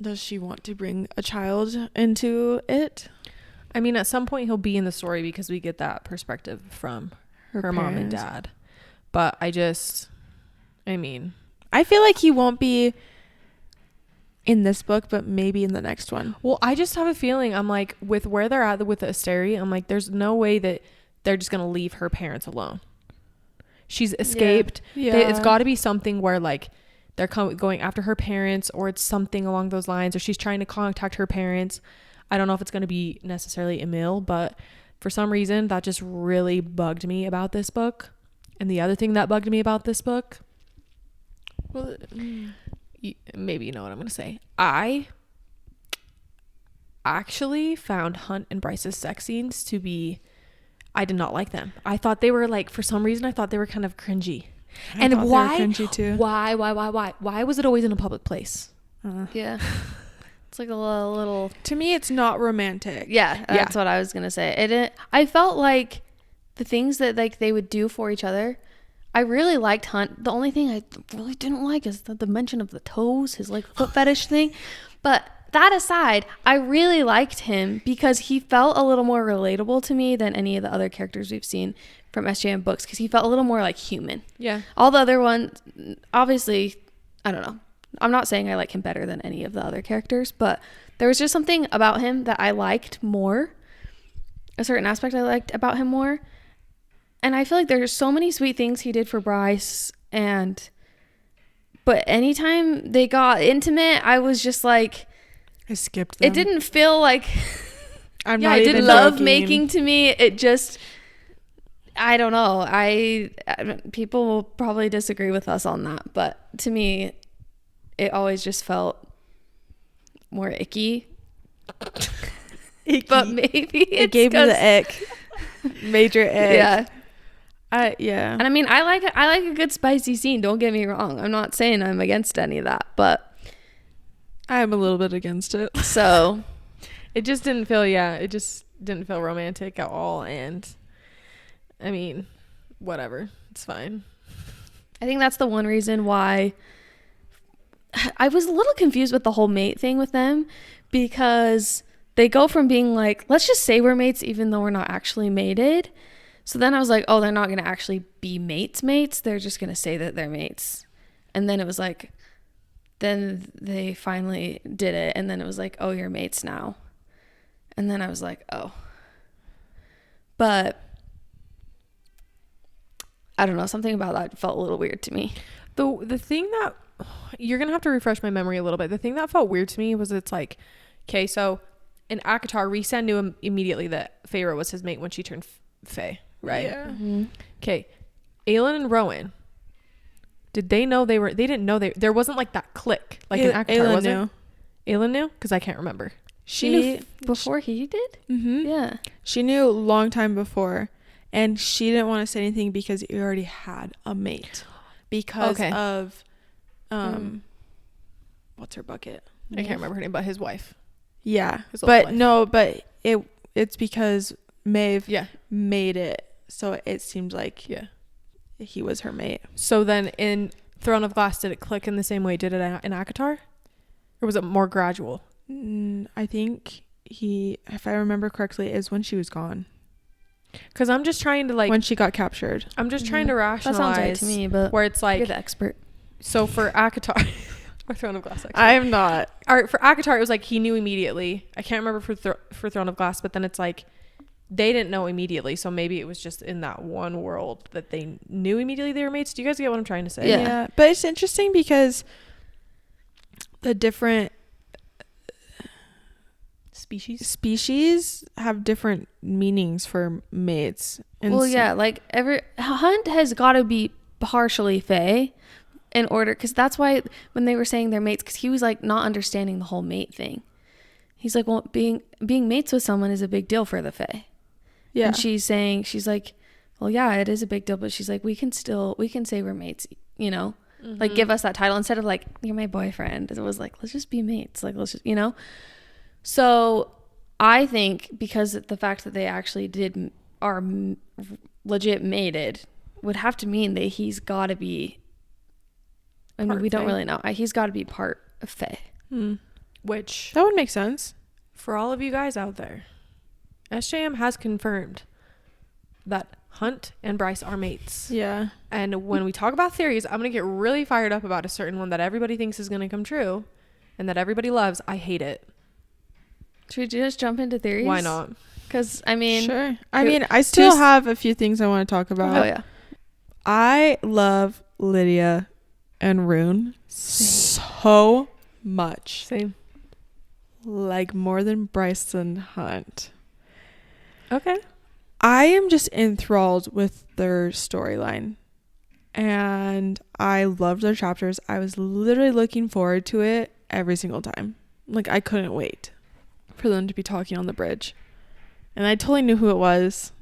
Speaker 2: does she want to bring a child into it?
Speaker 1: I mean, at some point he'll be in the story because we get that perspective from her mom and dad. But I
Speaker 2: feel like he won't be in this book, but maybe in the next one.
Speaker 1: Well, I just have a feeling, I'm like, with where they're at with the Asteri, I'm like, there's no way that they're just going to leave her parents alone. She's escaped.
Speaker 2: Yeah.
Speaker 1: It's got to be something where like they're going after her parents, or it's something along those lines, or she's trying to contact her parents. I don't know if it's going to be necessarily Emil, but for some reason that just really bugged me about this book. And the other thing that bugged me about this book, well, maybe you know what I'm going to say. I actually found Hunt and Bryce's sex scenes to be, I did not like them. I thought they were like, for some reason, I thought they were kind of cringy. And why? Cringy too. Why was it always in a public place?
Speaker 3: Yeah. It's like a little.
Speaker 2: To me, it's not romantic.
Speaker 3: Yeah, that's what I was gonna say. I felt like the things that like they would do for each other. I really liked Hunt. The only thing I really didn't like is the mention of the toes, his like foot fetish thing. But that aside, I really liked him because he felt a little more relatable to me than any of the other characters we've seen from SJM books, because he felt a little more like human.
Speaker 1: Yeah.
Speaker 3: All the other ones, obviously, I don't know. I'm not saying I like him better than any of the other characters, but there was just something about him that I liked more. A certain aspect I liked about him more. And I feel like there's so many sweet things he did for Bryce, but anytime they got intimate, I was just like,
Speaker 2: I skipped them.
Speaker 3: It didn't feel like
Speaker 2: I'm not even
Speaker 3: joking. Love making to me. It just, I don't know. People will probably disagree with us on that, but to me, it always just felt more icky. But maybe
Speaker 2: it gave me the ick. Major ick.
Speaker 3: Yeah.
Speaker 2: Yeah.
Speaker 3: And I mean, I like a good spicy scene. Don't get me wrong. I'm not saying I'm against any of that, but
Speaker 2: I'm a little bit against it.
Speaker 3: So
Speaker 1: It just didn't feel, it just didn't feel romantic at all. And I mean, whatever. It's fine.
Speaker 3: I think that's the one reason why I was a little confused with the whole mate thing with them, because they go from being like, let's just say we're mates even though we're not actually mated. So then I was like, oh, they're not going to actually be mates. They're just going to say that they're mates. And then it was like, then they finally did it. And then it was like, oh, you're mates now. And then I was like, oh. But I don't know. Something about that felt a little weird to me.
Speaker 1: The thing that, you're going to have to refresh my memory a little bit. The thing that felt weird to me was it's like, okay, so in ACOTAR, Rhysand knew immediately that Feyre was his mate when she turned Fae, right?
Speaker 2: Yeah.
Speaker 3: Mm-hmm.
Speaker 1: Okay. Aelin and Rowan, did they know they didn't know there wasn't like that click like in ACOTAR,
Speaker 2: Aelin
Speaker 1: was
Speaker 2: knew.
Speaker 1: it? Aelin knew? Because I can't remember.
Speaker 3: She knew before he did?
Speaker 2: Mm-hmm.
Speaker 3: Yeah.
Speaker 2: She knew a long time before, and she didn't want to say anything because he already had a mate. Because of, what's her bucket?
Speaker 1: I can't remember her name, but his wife.
Speaker 2: Yeah,
Speaker 1: His old
Speaker 2: but
Speaker 1: wife.
Speaker 2: no, but it's because Maeve
Speaker 1: Yeah.
Speaker 2: made it, so it seemed like
Speaker 1: Yeah.
Speaker 2: he was her mate.
Speaker 1: So then in Throne of Glass, did it click in the same way? Did it in ACOTAR? Or was it more gradual?
Speaker 2: I think if I remember correctly, is when she was gone.
Speaker 1: Because I'm just trying to
Speaker 2: When she got captured.
Speaker 1: I'm just trying to
Speaker 3: That
Speaker 1: rationalize.
Speaker 3: sounds right to me, but
Speaker 1: Where it's
Speaker 3: you're
Speaker 1: like,
Speaker 3: the expert.
Speaker 1: so for ACOTAR, or Throne of Glass, actually.
Speaker 2: I'm not.
Speaker 1: Or for ACOTAR, it was like he knew immediately. I can't remember for Throne of Glass, but then it's like they didn't know immediately. So maybe it was just in that one world that they knew immediately they were mates. Do you guys get what I'm trying to say?
Speaker 3: Yeah.
Speaker 2: But it's interesting because the different species have different meanings for mates. And
Speaker 3: Well, yeah, like Hunt has got to be partially Fae in order, because that's why when they were saying they're mates, because he was like not understanding the whole mate thing. He's like, well, being mates with someone is a big deal for the Fae.
Speaker 2: Yeah.
Speaker 3: And she's like, well, yeah, it is a big deal, but she's like, we can say we're mates, you know, like give us that title instead of like, you're my boyfriend. It was like, let's just be mates. Like, let's just, you know. So I think because the fact that they actually are legit mated would have to mean that he's got to be, I mean, we don't really know. He's got to be part of Fae.
Speaker 1: Which,
Speaker 2: that would make sense.
Speaker 1: for all of you guys out there, SJM has confirmed that Hunt and Bryce are mates.
Speaker 2: Yeah.
Speaker 1: And when we talk about theories, I'm going to get really fired up about a certain one that everybody thinks is going to come true and that everybody loves. I hate it.
Speaker 3: Should we just jump into theories?
Speaker 1: Why not?
Speaker 3: Because, I mean...
Speaker 2: Sure. I mean, I still have a few things I want to talk about.
Speaker 3: Oh, yeah.
Speaker 2: I love Lydia and Rune so much.
Speaker 1: Same.
Speaker 2: Like more than Bryce and Hunt.
Speaker 1: Okay.
Speaker 2: I am just enthralled with their storyline. And I loved their chapters. I was literally looking forward to it every single time. Like, I couldn't wait for them to be talking on the bridge. And I totally knew who it was.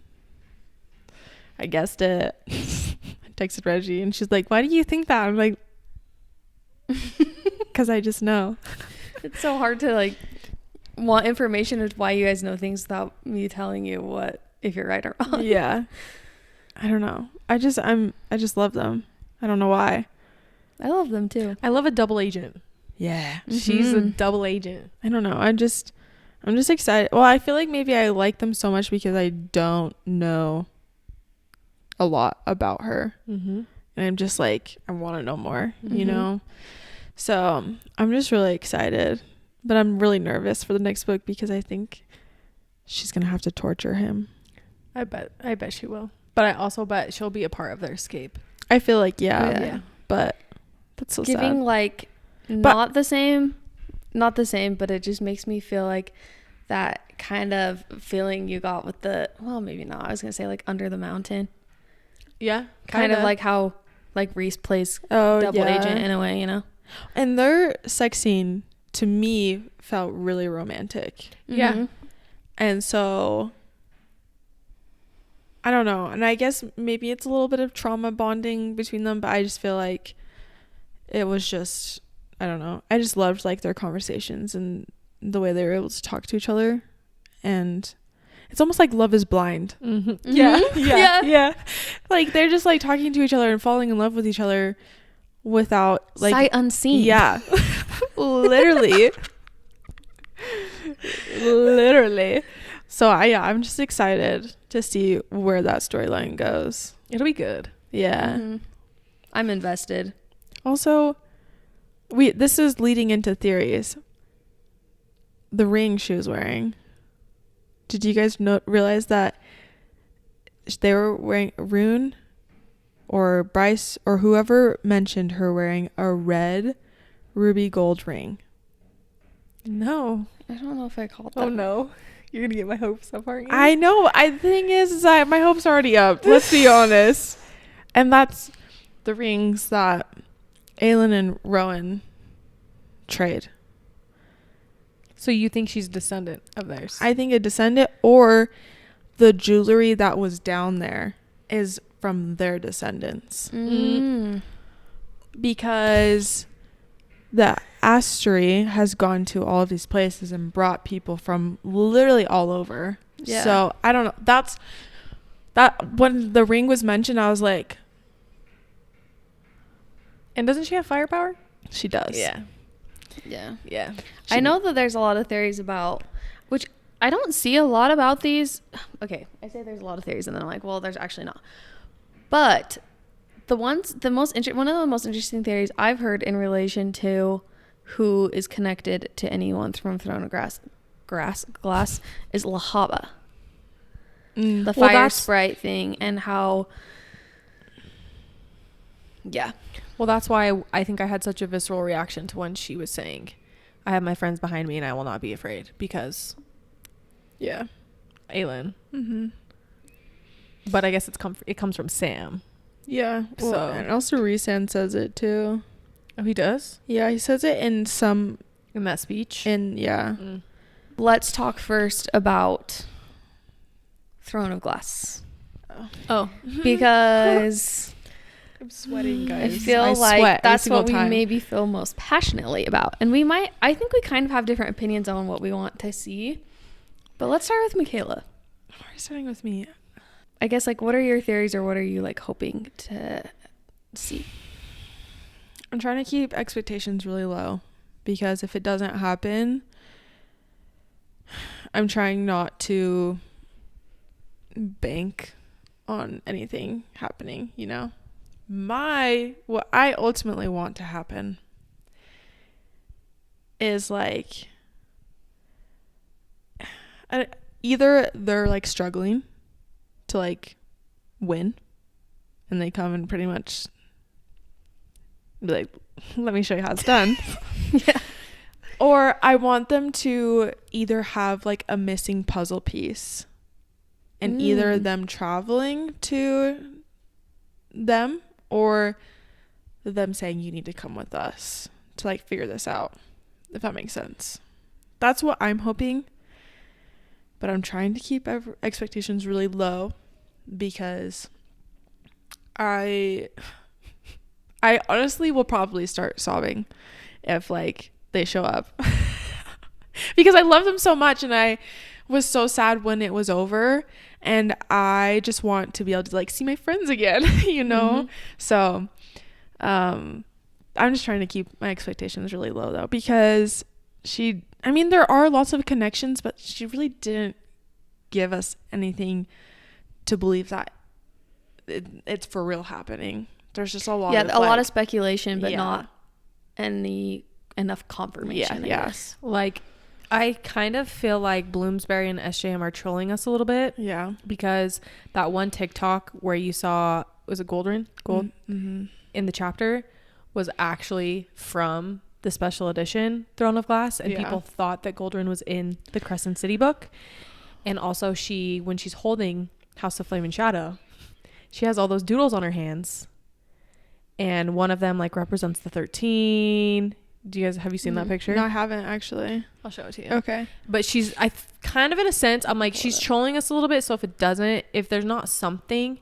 Speaker 2: I guessed it. I texted Reggie and she's like, why do you think that? I'm like, because I just know.
Speaker 3: It's so hard to, like, want information of why you guys know things without me telling you if you're right or wrong.
Speaker 2: Yeah. I don't know. I just love them. I don't know why.
Speaker 3: I love them, too.
Speaker 1: I love a double agent.
Speaker 2: Yeah.
Speaker 1: She's a double agent.
Speaker 2: I don't know. I'm just excited. Well, I feel like maybe I like them so much because I don't know a lot about her. And I'm just like, I want to know more, you know? So I'm just really excited. But I'm really nervous for the next book because I think she's going to have to torture him.
Speaker 1: I bet she will. But I also bet she'll be a part of their escape.
Speaker 2: I feel like,
Speaker 3: Yeah.
Speaker 2: But that's so
Speaker 3: Giving,
Speaker 2: sad.
Speaker 3: like, not the same, but it just makes me feel like that kind of feeling you got with maybe not. I was going to say, like, Under the Mountain.
Speaker 1: Yeah.
Speaker 3: Kind of like how, like, Rhys plays
Speaker 2: double
Speaker 3: agent in a way, you know?
Speaker 2: And their sex scene, to me, felt really romantic.
Speaker 1: Yeah.
Speaker 2: And so, I don't know. And I guess maybe it's a little bit of trauma bonding between them, but I just feel like it was just, I don't know. I just loved, like, their conversations and the way they were able to talk to each other, and it's almost like Love is Blind. Yeah. Like they're just like talking to each other and falling in love with each other without like
Speaker 3: sight unseen.
Speaker 2: Yeah. Literally. So I'm just excited to see where that storyline goes.
Speaker 1: It'll be good.
Speaker 2: Yeah.
Speaker 3: Mm-hmm. I'm invested.
Speaker 2: Also, this is leading into theories. The ring she was wearing. Did you guys realize that they were wearing Rune or Bryce or whoever mentioned her wearing a red ruby gold ring?
Speaker 1: No.
Speaker 3: I don't know if I called that.
Speaker 1: Oh no. You're gonna get my hopes up, aren't you?
Speaker 2: I know. The thing is that my hopes are already up. Let's be honest. And that's the rings that Aelin and Rowan trade.
Speaker 1: So you think she's a descendant of theirs?
Speaker 2: I think a descendant, or the jewelry that was down there is from their descendants. Because the Astery has gone to all of these places and brought people from literally all over.
Speaker 3: Yeah.
Speaker 2: So I don't know. That when the ring was mentioned, I was like,
Speaker 1: and doesn't she have firepower?
Speaker 2: she does.
Speaker 3: Yeah. I know that there's a lot of theories about, which I don't see a lot about these. Okay, I say there's a lot of theories, and then I'm like, well, there's actually not. But one of the most interesting theories I've heard in relation to who is connected to anyone from Throne of Glass is Lahaba, the fire sprite thing, and how. Yeah.
Speaker 1: Well, that's why I think I had such a visceral reaction to when she was saying, I have my friends behind me and I will not be afraid, because Aelin. But I guess it comes from Sam.
Speaker 2: Yeah. Well,
Speaker 1: So
Speaker 2: and also Rhysand says it too.
Speaker 1: Oh, he does?
Speaker 2: Yeah, he says it in
Speaker 1: that speech?
Speaker 3: Let's talk first about Throne of Glass.
Speaker 1: Oh.
Speaker 3: Because
Speaker 2: I'm sweating, guys.
Speaker 3: I feel like that's what we maybe feel most passionately about. And I think we kind of have different opinions on what we want to see. But let's start with Michaela.
Speaker 2: Why are you starting with me?
Speaker 3: I guess, like, what are your theories, or what are you, like, hoping to see?
Speaker 2: I'm trying to keep expectations really low, because if it doesn't happen, I'm trying not to bank on anything happening, you know? What I ultimately want to happen is, like, either they're, like, struggling to, like, win, and they come and pretty much be like, let me show you how it's done.
Speaker 3: Yeah.
Speaker 2: Or I want them to either have, like, a missing puzzle piece, and either them traveling to them, or them saying, you need to come with us to, like, figure this out, if that makes sense. That's what I'm hoping, but I'm trying to keep expectations really low, because I honestly will probably start sobbing if, like, they show up. Because I love them so much, and I was so sad when it was over, and I just want to be able to, like, see my friends again, you know? So I'm just trying to keep my expectations really low, though, because there are lots of connections, but she really didn't give us anything to believe that it's for real happening. There's just a lot of,
Speaker 3: a lot of speculation, but not enough confirmation, I guess.
Speaker 1: Like, I kind of feel like Bloomsbury and SJM are trolling us a little bit.
Speaker 2: Yeah.
Speaker 1: Because that one TikTok where you saw, was it Gold in the chapter, was actually from the special edition Throne of Glass, and people thought that Goldrin was in the Crescent City book. And also when she's holding House of Flame and Shadow, she has all those doodles on her hands, and one of them, like, represents the 13. Have you seen that picture?
Speaker 2: No, I haven't, actually.
Speaker 1: I'll show it to you.
Speaker 2: Okay.
Speaker 1: But kind of, in a sense, I'm like, she's trolling us a little bit. So if there's not something,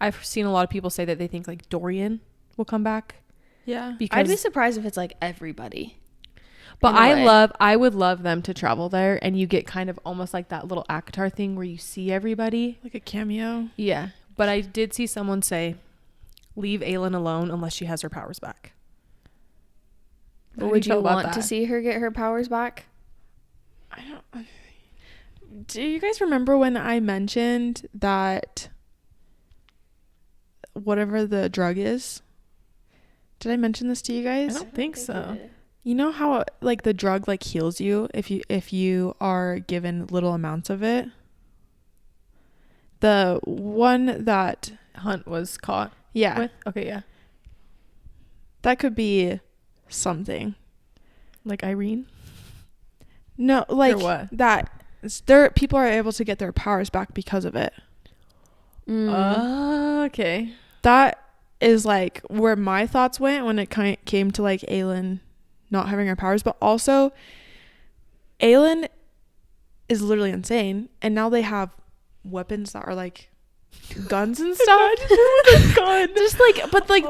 Speaker 1: I've seen a lot of people say that they think, like, Dorian will come back.
Speaker 2: Yeah.
Speaker 1: Because
Speaker 3: I'd be surprised if it's, like, everybody.
Speaker 1: But
Speaker 3: in a way.
Speaker 1: I would love them to travel there, and you get kind of almost like that little ACOTAR thing where you see everybody.
Speaker 2: Like a cameo.
Speaker 1: Yeah. But I did see someone say, leave Aelin alone unless she has her powers back.
Speaker 3: But would you want to see her get her powers back?
Speaker 2: I don't. Do you guys remember when I mentioned that whatever the drug is? Did I mention this to you guys?
Speaker 1: I don't think so.
Speaker 2: You know how like the drug like heals you if you are given little amounts of it? The one that
Speaker 1: Hunt was caught
Speaker 2: yeah,
Speaker 1: with? Okay, yeah.
Speaker 2: that could be something.
Speaker 1: Like Irene?
Speaker 2: No, like
Speaker 1: Or what?
Speaker 2: that there people are able to get their powers back because of it.
Speaker 1: Okay.
Speaker 2: That is like where my thoughts went when it came to like Aelin not having her powers, but also Aelin is literally insane, and now they have weapons that are like guns and stuff. Just like, but like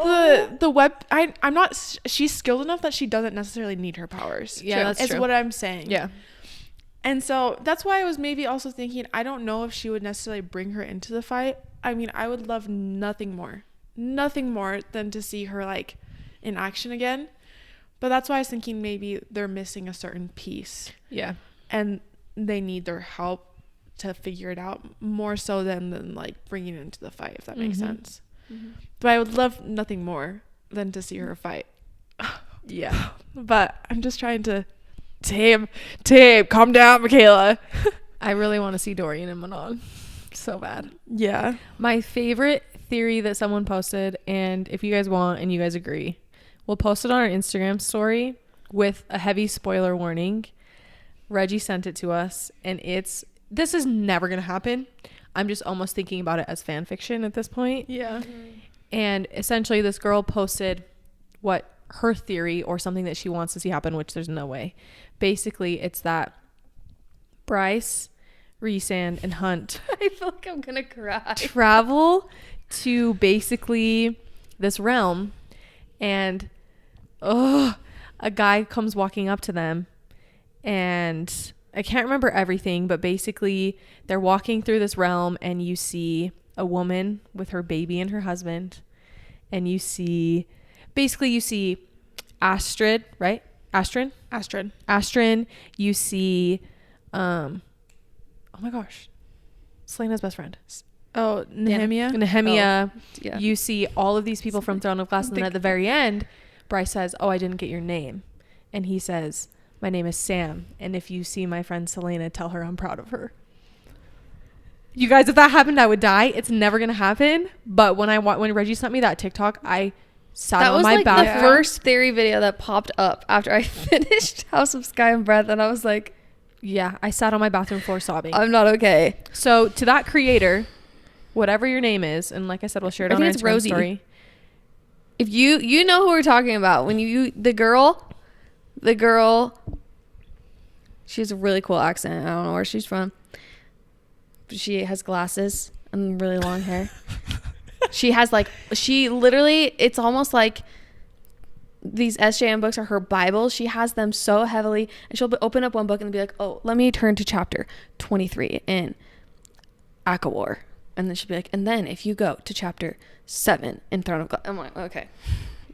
Speaker 2: I'm not. She's skilled enough that she doesn't necessarily need her powers.
Speaker 1: Yeah, that's
Speaker 2: It's
Speaker 1: true.
Speaker 2: what I'm saying.
Speaker 1: Yeah.
Speaker 2: And so that's why I was maybe also thinking, I don't know if she would necessarily bring her into the fight. I mean, I would love nothing more than to see her like in action again. But that's why I was thinking maybe they're missing a certain piece
Speaker 1: Yeah.
Speaker 2: and they need their help to figure it out more so than like bringing it into the fight, if that makes sense. But I would love nothing more than to see her fight.
Speaker 1: Yeah.
Speaker 2: But I'm just trying to Tame, calm down, Michaela.
Speaker 1: I really want to see Dorian and Manon so bad.
Speaker 2: Yeah.
Speaker 1: My favorite theory that someone posted, and if you guys want and you guys agree, we'll post it on our Instagram story with a heavy spoiler warning. Reggie sent it to us, and this is never going to happen. I'm just almost thinking about it as fan fiction at this point.
Speaker 2: Yeah.
Speaker 1: And essentially this girl posted what her theory or something that she wants to see happen, which there's no way. Basically, it's that Bryce, Rhysand, and Hunt
Speaker 3: I feel like I'm gonna cry.
Speaker 1: travel to basically this realm, and a guy comes walking up to them, and I can't remember everything, but basically they're walking through this realm, and you see a woman with her baby and her husband, and you see Astrid, right? Astrid. You see, oh my gosh, Selena's best friend.
Speaker 2: Oh, Nehemia.
Speaker 1: Nehemia.
Speaker 3: Oh, yeah.
Speaker 1: You see all of these people from Throne of Glass, and then at the very end, Bryce says, "Oh, I didn't get your name," and he says, "My name is Sam, and if you see my friend Selena, tell her I'm proud of her." You guys, if that happened, I would die. It's never gonna happen. But when Reggie sent me that TikTok, I sat
Speaker 3: That
Speaker 1: on
Speaker 3: was
Speaker 1: my
Speaker 3: like
Speaker 1: bathroom.
Speaker 3: the first theory video that popped up after I finished House of Sky and Breath, and I was like,
Speaker 1: Yeah, I sat on my bathroom floor sobbing.
Speaker 3: I'm not okay.
Speaker 1: So to that creator, whatever your name is, and like I said, we'll share it
Speaker 3: I
Speaker 1: on our
Speaker 3: think it's
Speaker 1: Instagram
Speaker 3: Rosie.
Speaker 1: story.
Speaker 3: If you know who we're talking about, when the girl, she has a really cool accent. I don't know where she's from. But she has glasses and really long hair. She literally, it's almost like these SJM books are her Bible. She has them so heavily, and she'll open up one book and be like, "Oh, let me turn to chapter 23 in ACOTAR," and then she'll be like, "And then if you go to chapter 7 in Throne of Glass," I'm like, okay.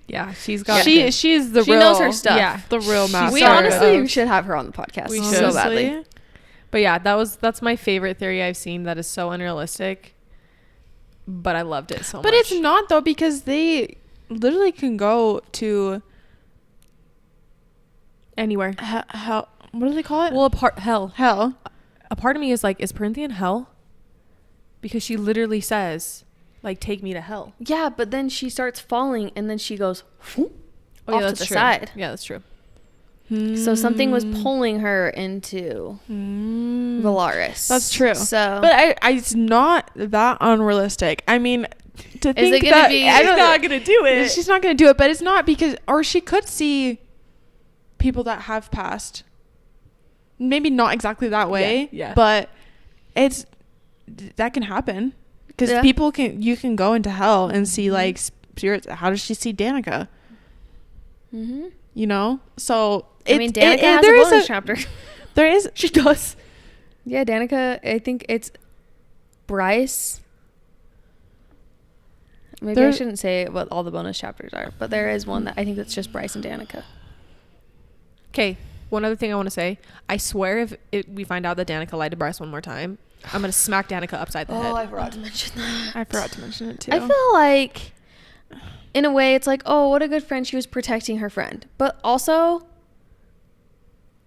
Speaker 1: Yeah, she's got.
Speaker 2: She's the
Speaker 3: She
Speaker 2: real.
Speaker 3: knows her stuff.
Speaker 1: Yeah,
Speaker 2: the real master.
Speaker 3: We honestly should have her on the podcast.
Speaker 2: We
Speaker 3: so
Speaker 2: should.
Speaker 3: badly.
Speaker 1: But yeah, that's my favorite theory I've seen. That is so unrealistic, but I loved it so much.
Speaker 2: But it's not though, because they literally can go to
Speaker 1: anywhere.
Speaker 2: hell. What do they call it?
Speaker 1: Well, hell.
Speaker 2: Hell.
Speaker 1: A part of me is like, is Perinthian hell? Because she literally says, like, take me to hell.
Speaker 3: Yeah, but then she starts falling, and then she goes off
Speaker 1: yeah,
Speaker 3: to
Speaker 1: that's
Speaker 3: the
Speaker 1: true.
Speaker 3: side.
Speaker 1: Yeah, that's true.
Speaker 3: So something was pulling her into Valaris.
Speaker 2: That's true.
Speaker 3: So,
Speaker 2: But it's not that unrealistic. I mean, to think
Speaker 3: it gonna
Speaker 2: that
Speaker 3: be-
Speaker 2: she's
Speaker 1: not gonna do it.
Speaker 2: She's not going to do it, but it's not because, or she could see people that have passed. Maybe not exactly that way,
Speaker 1: Yeah.
Speaker 2: but that can happen because
Speaker 3: Yeah.
Speaker 2: you can go into hell and see like spirits. How does she see Danica?
Speaker 3: mm-hmm.
Speaker 2: You know, so
Speaker 3: I mean, Danica has a
Speaker 2: there is
Speaker 3: bonus chapter.
Speaker 2: There is.
Speaker 1: She does.
Speaker 3: Yeah, Danica. I think it's Bryce. Maybe I shouldn't say what all the bonus chapters are, but there is one that I think that's just Bryce and Danica.
Speaker 1: Okay, one other thing I want to say. I swear if we find out that Danica lied to Bryce one more time, I'm going to smack Danica upside the head.
Speaker 3: I forgot to mention that.
Speaker 2: I forgot to mention it too.
Speaker 3: I feel like, in a way, it's like, oh, what a good friend. She was protecting her friend. But also,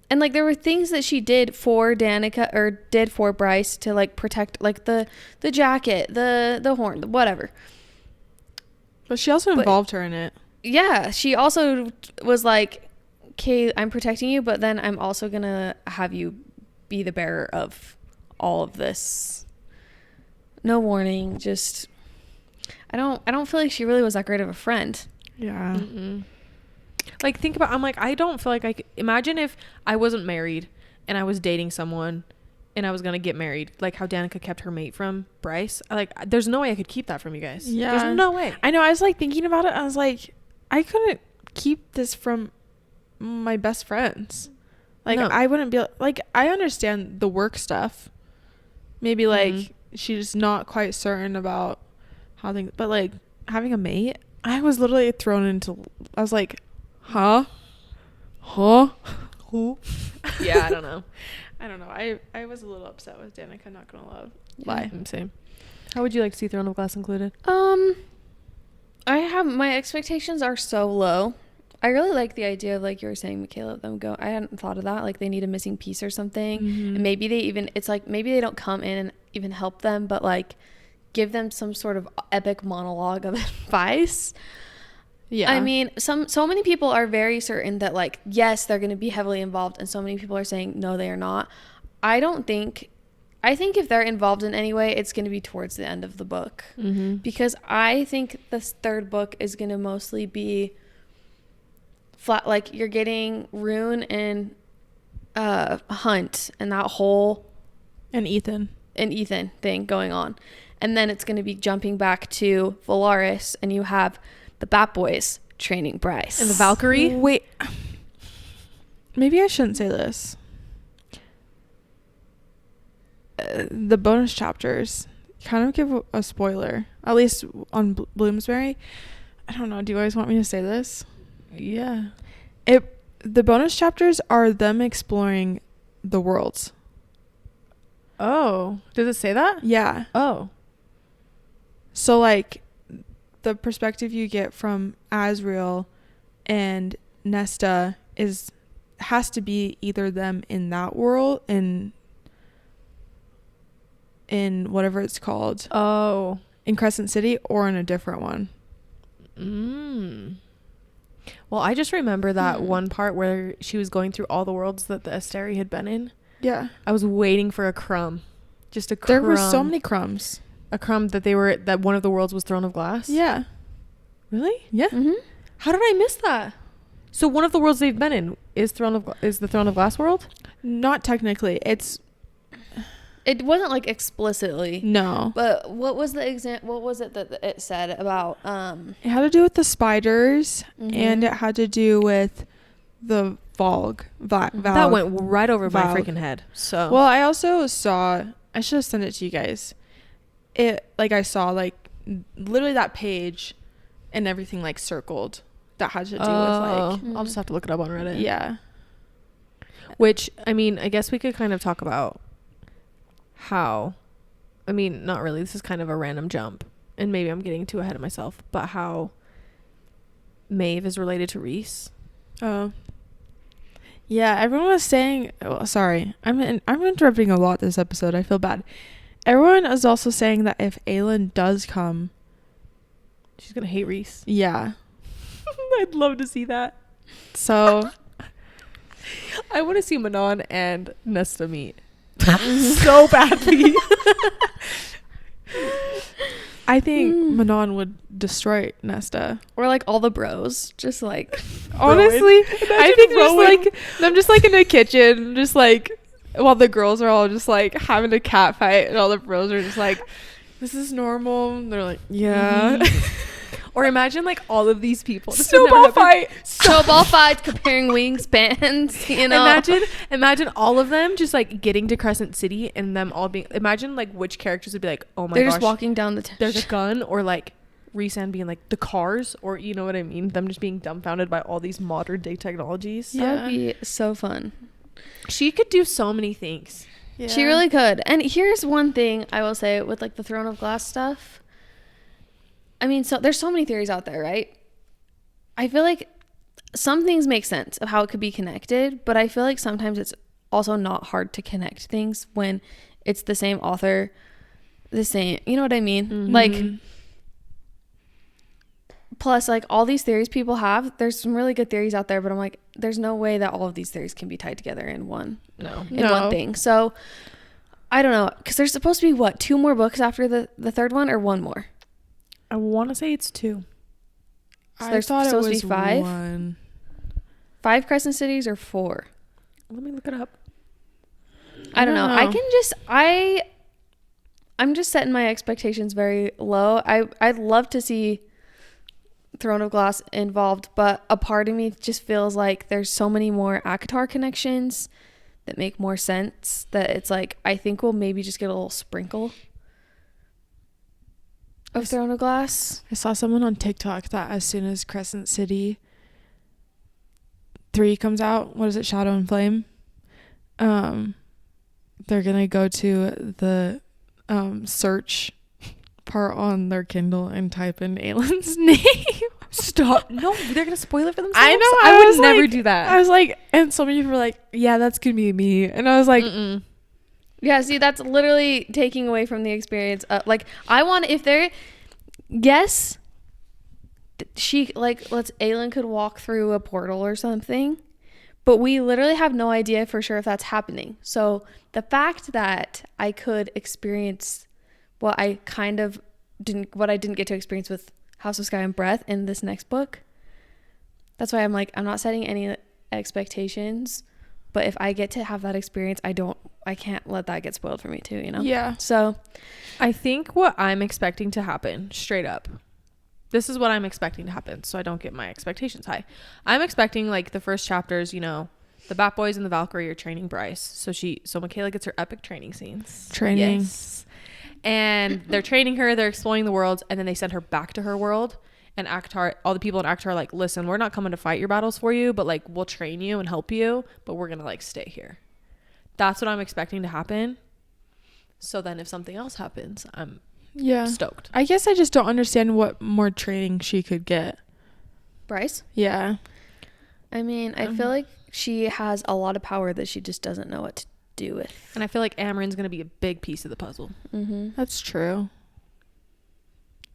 Speaker 3: and like there were things that she did for Danica or did for Bryce to like protect, like the jacket, the horn, whatever.
Speaker 2: But she also involved her in it.
Speaker 3: Yeah, she also was like, okay, I'm protecting you, but then I'm also going to have you be the bearer of all of this. No warning, just I don't feel like she really was that great of a friend.
Speaker 2: Yeah.
Speaker 1: Mm-mm. Like I'm like, I don't feel like I could imagine if I wasn't married and I was dating someone and I was going to get married, like how Danica kept her mate from Bryce. Like there's no way I could keep that from you guys.
Speaker 2: Yeah.
Speaker 1: There's no way.
Speaker 2: I know. I was like thinking about it. I was like, I couldn't keep this from my best friends. Like
Speaker 1: No.
Speaker 2: I wouldn't be like, I understand the work stuff. Maybe like she's not quite certain about how things, but like having a mate, I was literally thrown into, I was like, huh? Who?
Speaker 1: Yeah, I don't know.
Speaker 2: I don't know. I was a little upset with Danica, not gonna lie.
Speaker 1: Same. How would you like to see Throne of Glass included?
Speaker 3: I have, my expectations are so low. I really like the idea of, like you were saying, Michaela, them go. I hadn't thought of that. Like they need a missing piece or something. And maybe they even, it's like, maybe they don't come in and even help them, but like give them some sort of epic monologue of advice.
Speaker 2: Yeah.
Speaker 3: I mean, so many people are very certain that like, yes, they're going to be heavily involved. And so many people are saying, no, they are not. I think if they're involved in any way, it's going to be towards the end of the book. Because I think this third book is going to mostly be flat. Like you're getting Rune and Hunt and that whole
Speaker 2: and Ethan
Speaker 3: thing going on. And then it's going to be jumping back to Valaris, and you have the Bat Boys training Bryce.
Speaker 1: And the Valkyrie?
Speaker 2: Wait. Maybe I shouldn't say this. The bonus chapters kind of give a spoiler, at least on Bloomsbury. I don't know. Do you guys want me to say this?
Speaker 1: Yeah.
Speaker 2: The bonus chapters are them exploring the worlds.
Speaker 1: Oh. Does it say that?
Speaker 2: Yeah.
Speaker 1: Oh.
Speaker 2: So like the perspective you get from Azriel and Nesta has to be either them in that world in whatever it's called.
Speaker 1: Oh.
Speaker 2: In Crescent City or in a different one.
Speaker 1: Well, I just remember that one part where she was going through all the worlds that the Asteri had been in.
Speaker 2: Yeah.
Speaker 1: I was waiting for a crumb. Just a crumb.
Speaker 2: There were so many crumbs.
Speaker 1: A crumb that one of the worlds was Throne of Glass?
Speaker 2: Yeah.
Speaker 1: Really?
Speaker 2: Yeah.
Speaker 1: How did I miss that? So one of the worlds they've been in is the Throne of Glass world?
Speaker 2: Not technically.
Speaker 3: It wasn't like explicitly.
Speaker 2: No.
Speaker 3: But what was what was it that it said about
Speaker 2: It had to do with the spiders and it had to do with the Valg.
Speaker 1: That went right over my
Speaker 2: Valg.
Speaker 1: freaking head. So
Speaker 2: Well, I also saw, I should have sent it to you guys. I saw like literally that page and everything like circled that had to do with like,
Speaker 1: I'll just have to look it up on Reddit.
Speaker 2: yeah.
Speaker 1: Which, I mean, I guess we could kind of talk about how, I mean, not really, this is kind of a random jump and maybe I'm getting too ahead of myself, but how Maeve is related to Rhys.
Speaker 2: Oh. Yeah, everyone was saying, sorry, I'm interrupting a lot this episode. I feel bad. Everyone is also saying that if Aelin does come,
Speaker 1: she's gonna hate Rhys.
Speaker 2: Yeah.
Speaker 1: I'd love to see that.
Speaker 2: So
Speaker 1: I want to see Manon and Nesta meet so badly.
Speaker 2: I think Manon would destroy Nesta.
Speaker 3: or like all the bros, just like
Speaker 2: Honestly, I think
Speaker 1: Rowan.
Speaker 2: I'm just like in the kitchen, just like while the girls are all just like having a cat fight and all the bros are just like, this is normal. And they're like, yeah.
Speaker 1: Or imagine like all of these people.
Speaker 2: Snowball fight.
Speaker 3: Snowball fights, comparing wingspans, you know.
Speaker 1: Imagine all of them just like getting to Crescent City and them all being. Imagine like which characters would be like, oh my
Speaker 3: They're
Speaker 1: gosh,
Speaker 3: just walking down
Speaker 1: there's a gun, or like Rhys-Ann being like the cars, or you know what I mean? Them just being dumbfounded by all these modern day technologies.
Speaker 3: That would be so fun.
Speaker 1: She could do so many things.
Speaker 2: Yeah.
Speaker 3: She really could. And here's one thing I will say with like the Throne of Glass stuff. I mean, so there's so many theories out there, right? I feel like some things make sense of how it could be connected, but I feel like sometimes it's also not hard to connect things when it's the same author, the same, you know what I mean?
Speaker 1: Mm-hmm.
Speaker 3: Like, plus like all these theories people have, there's some really good theories out there, but I'm like, there's no way that all of these theories can be tied together in one thing. So I don't know, because there's supposed to be what, 2 more books after the third one, or 1 more?
Speaker 1: I want to say it's 2.
Speaker 3: So
Speaker 2: I
Speaker 3: there's
Speaker 2: thought it
Speaker 3: supposed
Speaker 2: was
Speaker 3: to be 5?
Speaker 2: 1.
Speaker 3: 5 Crescent Cities or 4?
Speaker 1: Let me look it up.
Speaker 3: I don't know. I'm just setting my expectations very low. I'd love to see Throne of Glass involved, but a part of me just feels like there's so many more ACOTAR connections that make more sense, that it's like, I think we'll maybe just get a little sprinkle of Throne of Glass.
Speaker 2: I saw someone on TikTok that as soon as Crescent City 3 comes out, what is it, Shadow and Flame? They're gonna go to the search part on their Kindle and type in Aylin's name.
Speaker 1: Stop. No, they're going to spoil it for themselves.
Speaker 2: I know.
Speaker 1: I would never do that.
Speaker 2: I was like, and some of you were like, yeah, that's gonna be me. And I was like,
Speaker 1: Mm-mm.
Speaker 3: Yeah, see, that's literally taking away from the experience. Like, I want, if they're, yes, she, like, Aelin could walk through a portal or something, but we literally have no idea for sure if that's happening. So the fact that I could experience what I didn't get to experience with House of Sky and Breath in this next book, that's why I'm like, I'm not setting any expectations, but if I get to have that experience, I can't let that get spoiled for me too, you know?
Speaker 2: yeah.
Speaker 3: So
Speaker 1: I think what I'm expecting to happen, straight up, this is what I'm expecting to happen, so I don't get my expectations high. I'm expecting, like, the first chapters, you know, the Bat Boys and the Valkyrie are training Bryce. So Michaela gets her epic training scenes.
Speaker 2: Training.
Speaker 1: Yes. And they're training her, they're exploring the worlds, and then they send her back to her world. And ACOTAR, all the people in ACOTAR are like, listen, we're not coming to fight your battles for you, but, like, we'll train you and help you, but we're going to, like, stay here. That's what I'm expecting to happen. So then if something else happens, I'm stoked.
Speaker 2: I guess I just don't understand what more training she could get.
Speaker 3: Bryce,
Speaker 2: Yeah.
Speaker 3: I mean, I feel like she has a lot of power that she just doesn't know what to do with.
Speaker 1: And I feel like Amarin's going to be a big piece of the puzzle.
Speaker 3: Mm-hmm.
Speaker 2: That's true.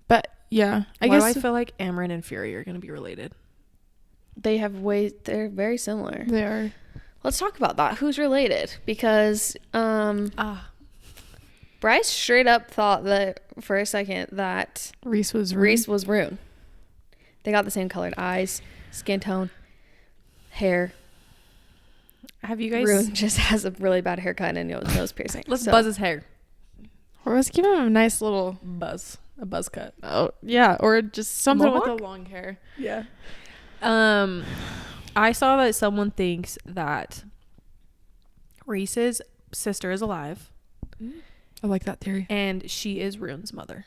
Speaker 2: But yeah,
Speaker 1: I guess I feel like Amarin and Fury are going to be related.
Speaker 3: They're very similar.
Speaker 2: they are.
Speaker 3: Let's talk about that. Who's related? Because Bryce straight up thought that for a second that
Speaker 2: Rhys was
Speaker 3: Rune. They got the same colored eyes, skin tone, hair.
Speaker 1: Have you guys...
Speaker 3: Rune just has a really bad haircut and a nose piercing.
Speaker 1: Let's buzz his hair.
Speaker 2: Or let's give him a nice little
Speaker 1: Buzz. A buzz cut.
Speaker 2: oh yeah, or just something
Speaker 1: Mohawk?
Speaker 2: with the long hair.
Speaker 1: Yeah. I saw that someone thinks that Rhys's sister is alive.
Speaker 2: I like that theory.
Speaker 1: And she is Rune's mother.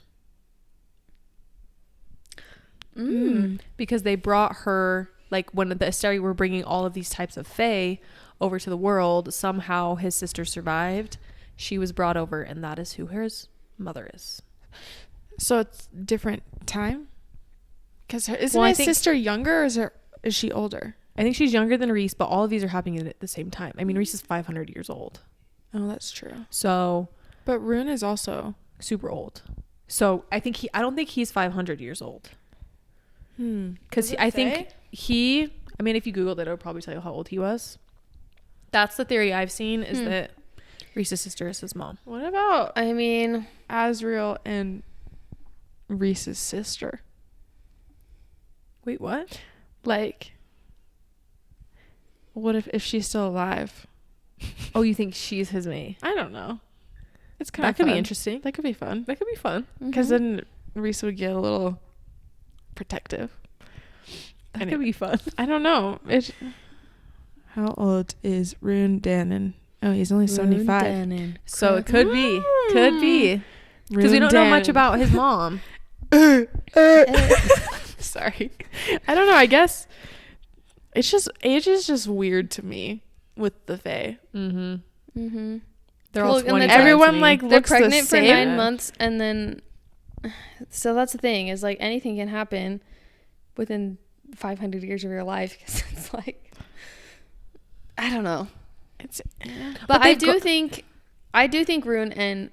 Speaker 1: Because they brought her, like, when the Asteri were bringing all of these types of fae over to the world, somehow his sister survived. She was brought over, and that is who his mother is.
Speaker 2: So it's different time? Because isn't
Speaker 1: Well, I
Speaker 2: his
Speaker 1: think-
Speaker 2: sister younger, or is she older?
Speaker 1: I think she's younger than Rhys, but all of these are happening at the same time. I mean, Rhys is 500 years old.
Speaker 2: Oh, that's true.
Speaker 1: So
Speaker 2: But Rune is also
Speaker 1: super old. So I don't think he's 500 years old. Because I think I mean, if you Googled it, it would probably tell you how old he was. That's the theory I've seen, is that Rhys's sister is his mom.
Speaker 2: What about
Speaker 3: I mean,
Speaker 2: Azriel and Rhys's sister?
Speaker 1: Wait, what?
Speaker 2: Like, what if she's still alive?
Speaker 1: Oh, you think she's his mate?
Speaker 2: I don't know. It's kind
Speaker 1: That
Speaker 2: of
Speaker 1: could be
Speaker 2: fun.
Speaker 1: interesting.
Speaker 2: That could be fun.
Speaker 1: That could be fun.
Speaker 2: Because then Rhys would get a little protective.
Speaker 1: That could be fun.
Speaker 2: I don't know. How old is Rune Dannon? Oh, he's only 75.
Speaker 1: So it could be. Could be. Because we
Speaker 2: Rune
Speaker 1: don't know much
Speaker 2: Dannon.
Speaker 1: about his mom.
Speaker 2: Sorry. I don't know. I guess it's just age is just weird to me with the Fae.
Speaker 3: Mm-hmm.
Speaker 1: They're all
Speaker 3: Well, and
Speaker 1: 20.
Speaker 3: that's-
Speaker 2: Everyone like
Speaker 3: They're
Speaker 2: looks
Speaker 3: pregnant
Speaker 2: the
Speaker 3: for
Speaker 2: same.
Speaker 3: 9 months, and then so that's the thing is like anything can happen within 500 years of your life because it's like I don't know.
Speaker 2: It's
Speaker 3: But I
Speaker 1: they've
Speaker 3: do think Rune and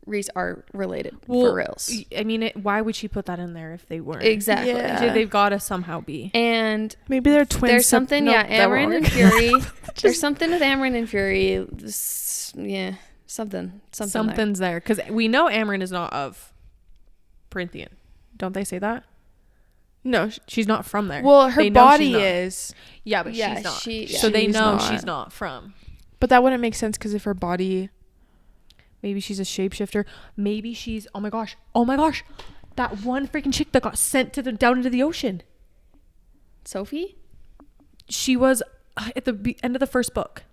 Speaker 3: Reese are related for reals.
Speaker 1: I mean, why would she put that in there if they weren't?
Speaker 3: Exactly.
Speaker 2: Yeah.
Speaker 1: They've got to somehow be.
Speaker 3: And
Speaker 2: maybe they're twins.
Speaker 3: there's something,
Speaker 2: Nope, that won't
Speaker 3: Amarin and
Speaker 2: work.
Speaker 3: Fury. There's something with Amarin and Fury. Yeah, something.
Speaker 1: Something's there. Because we know Amarin is not of Perinthian. Don't they say that?
Speaker 2: No.
Speaker 1: She's not from there.
Speaker 2: Well, her
Speaker 1: They know she's
Speaker 2: body
Speaker 1: not.
Speaker 2: is.
Speaker 1: Yeah, but
Speaker 3: Yeah,
Speaker 1: she's not.
Speaker 3: yeah.
Speaker 1: So they
Speaker 2: She's
Speaker 1: know
Speaker 2: not.
Speaker 1: she's not from.
Speaker 2: But that wouldn't make sense because if her body.
Speaker 1: Maybe she's a shapeshifter. Maybe she's... Oh my gosh. That one freaking chick that got sent down into the ocean.
Speaker 3: Sophie
Speaker 1: She was at the end of the first book.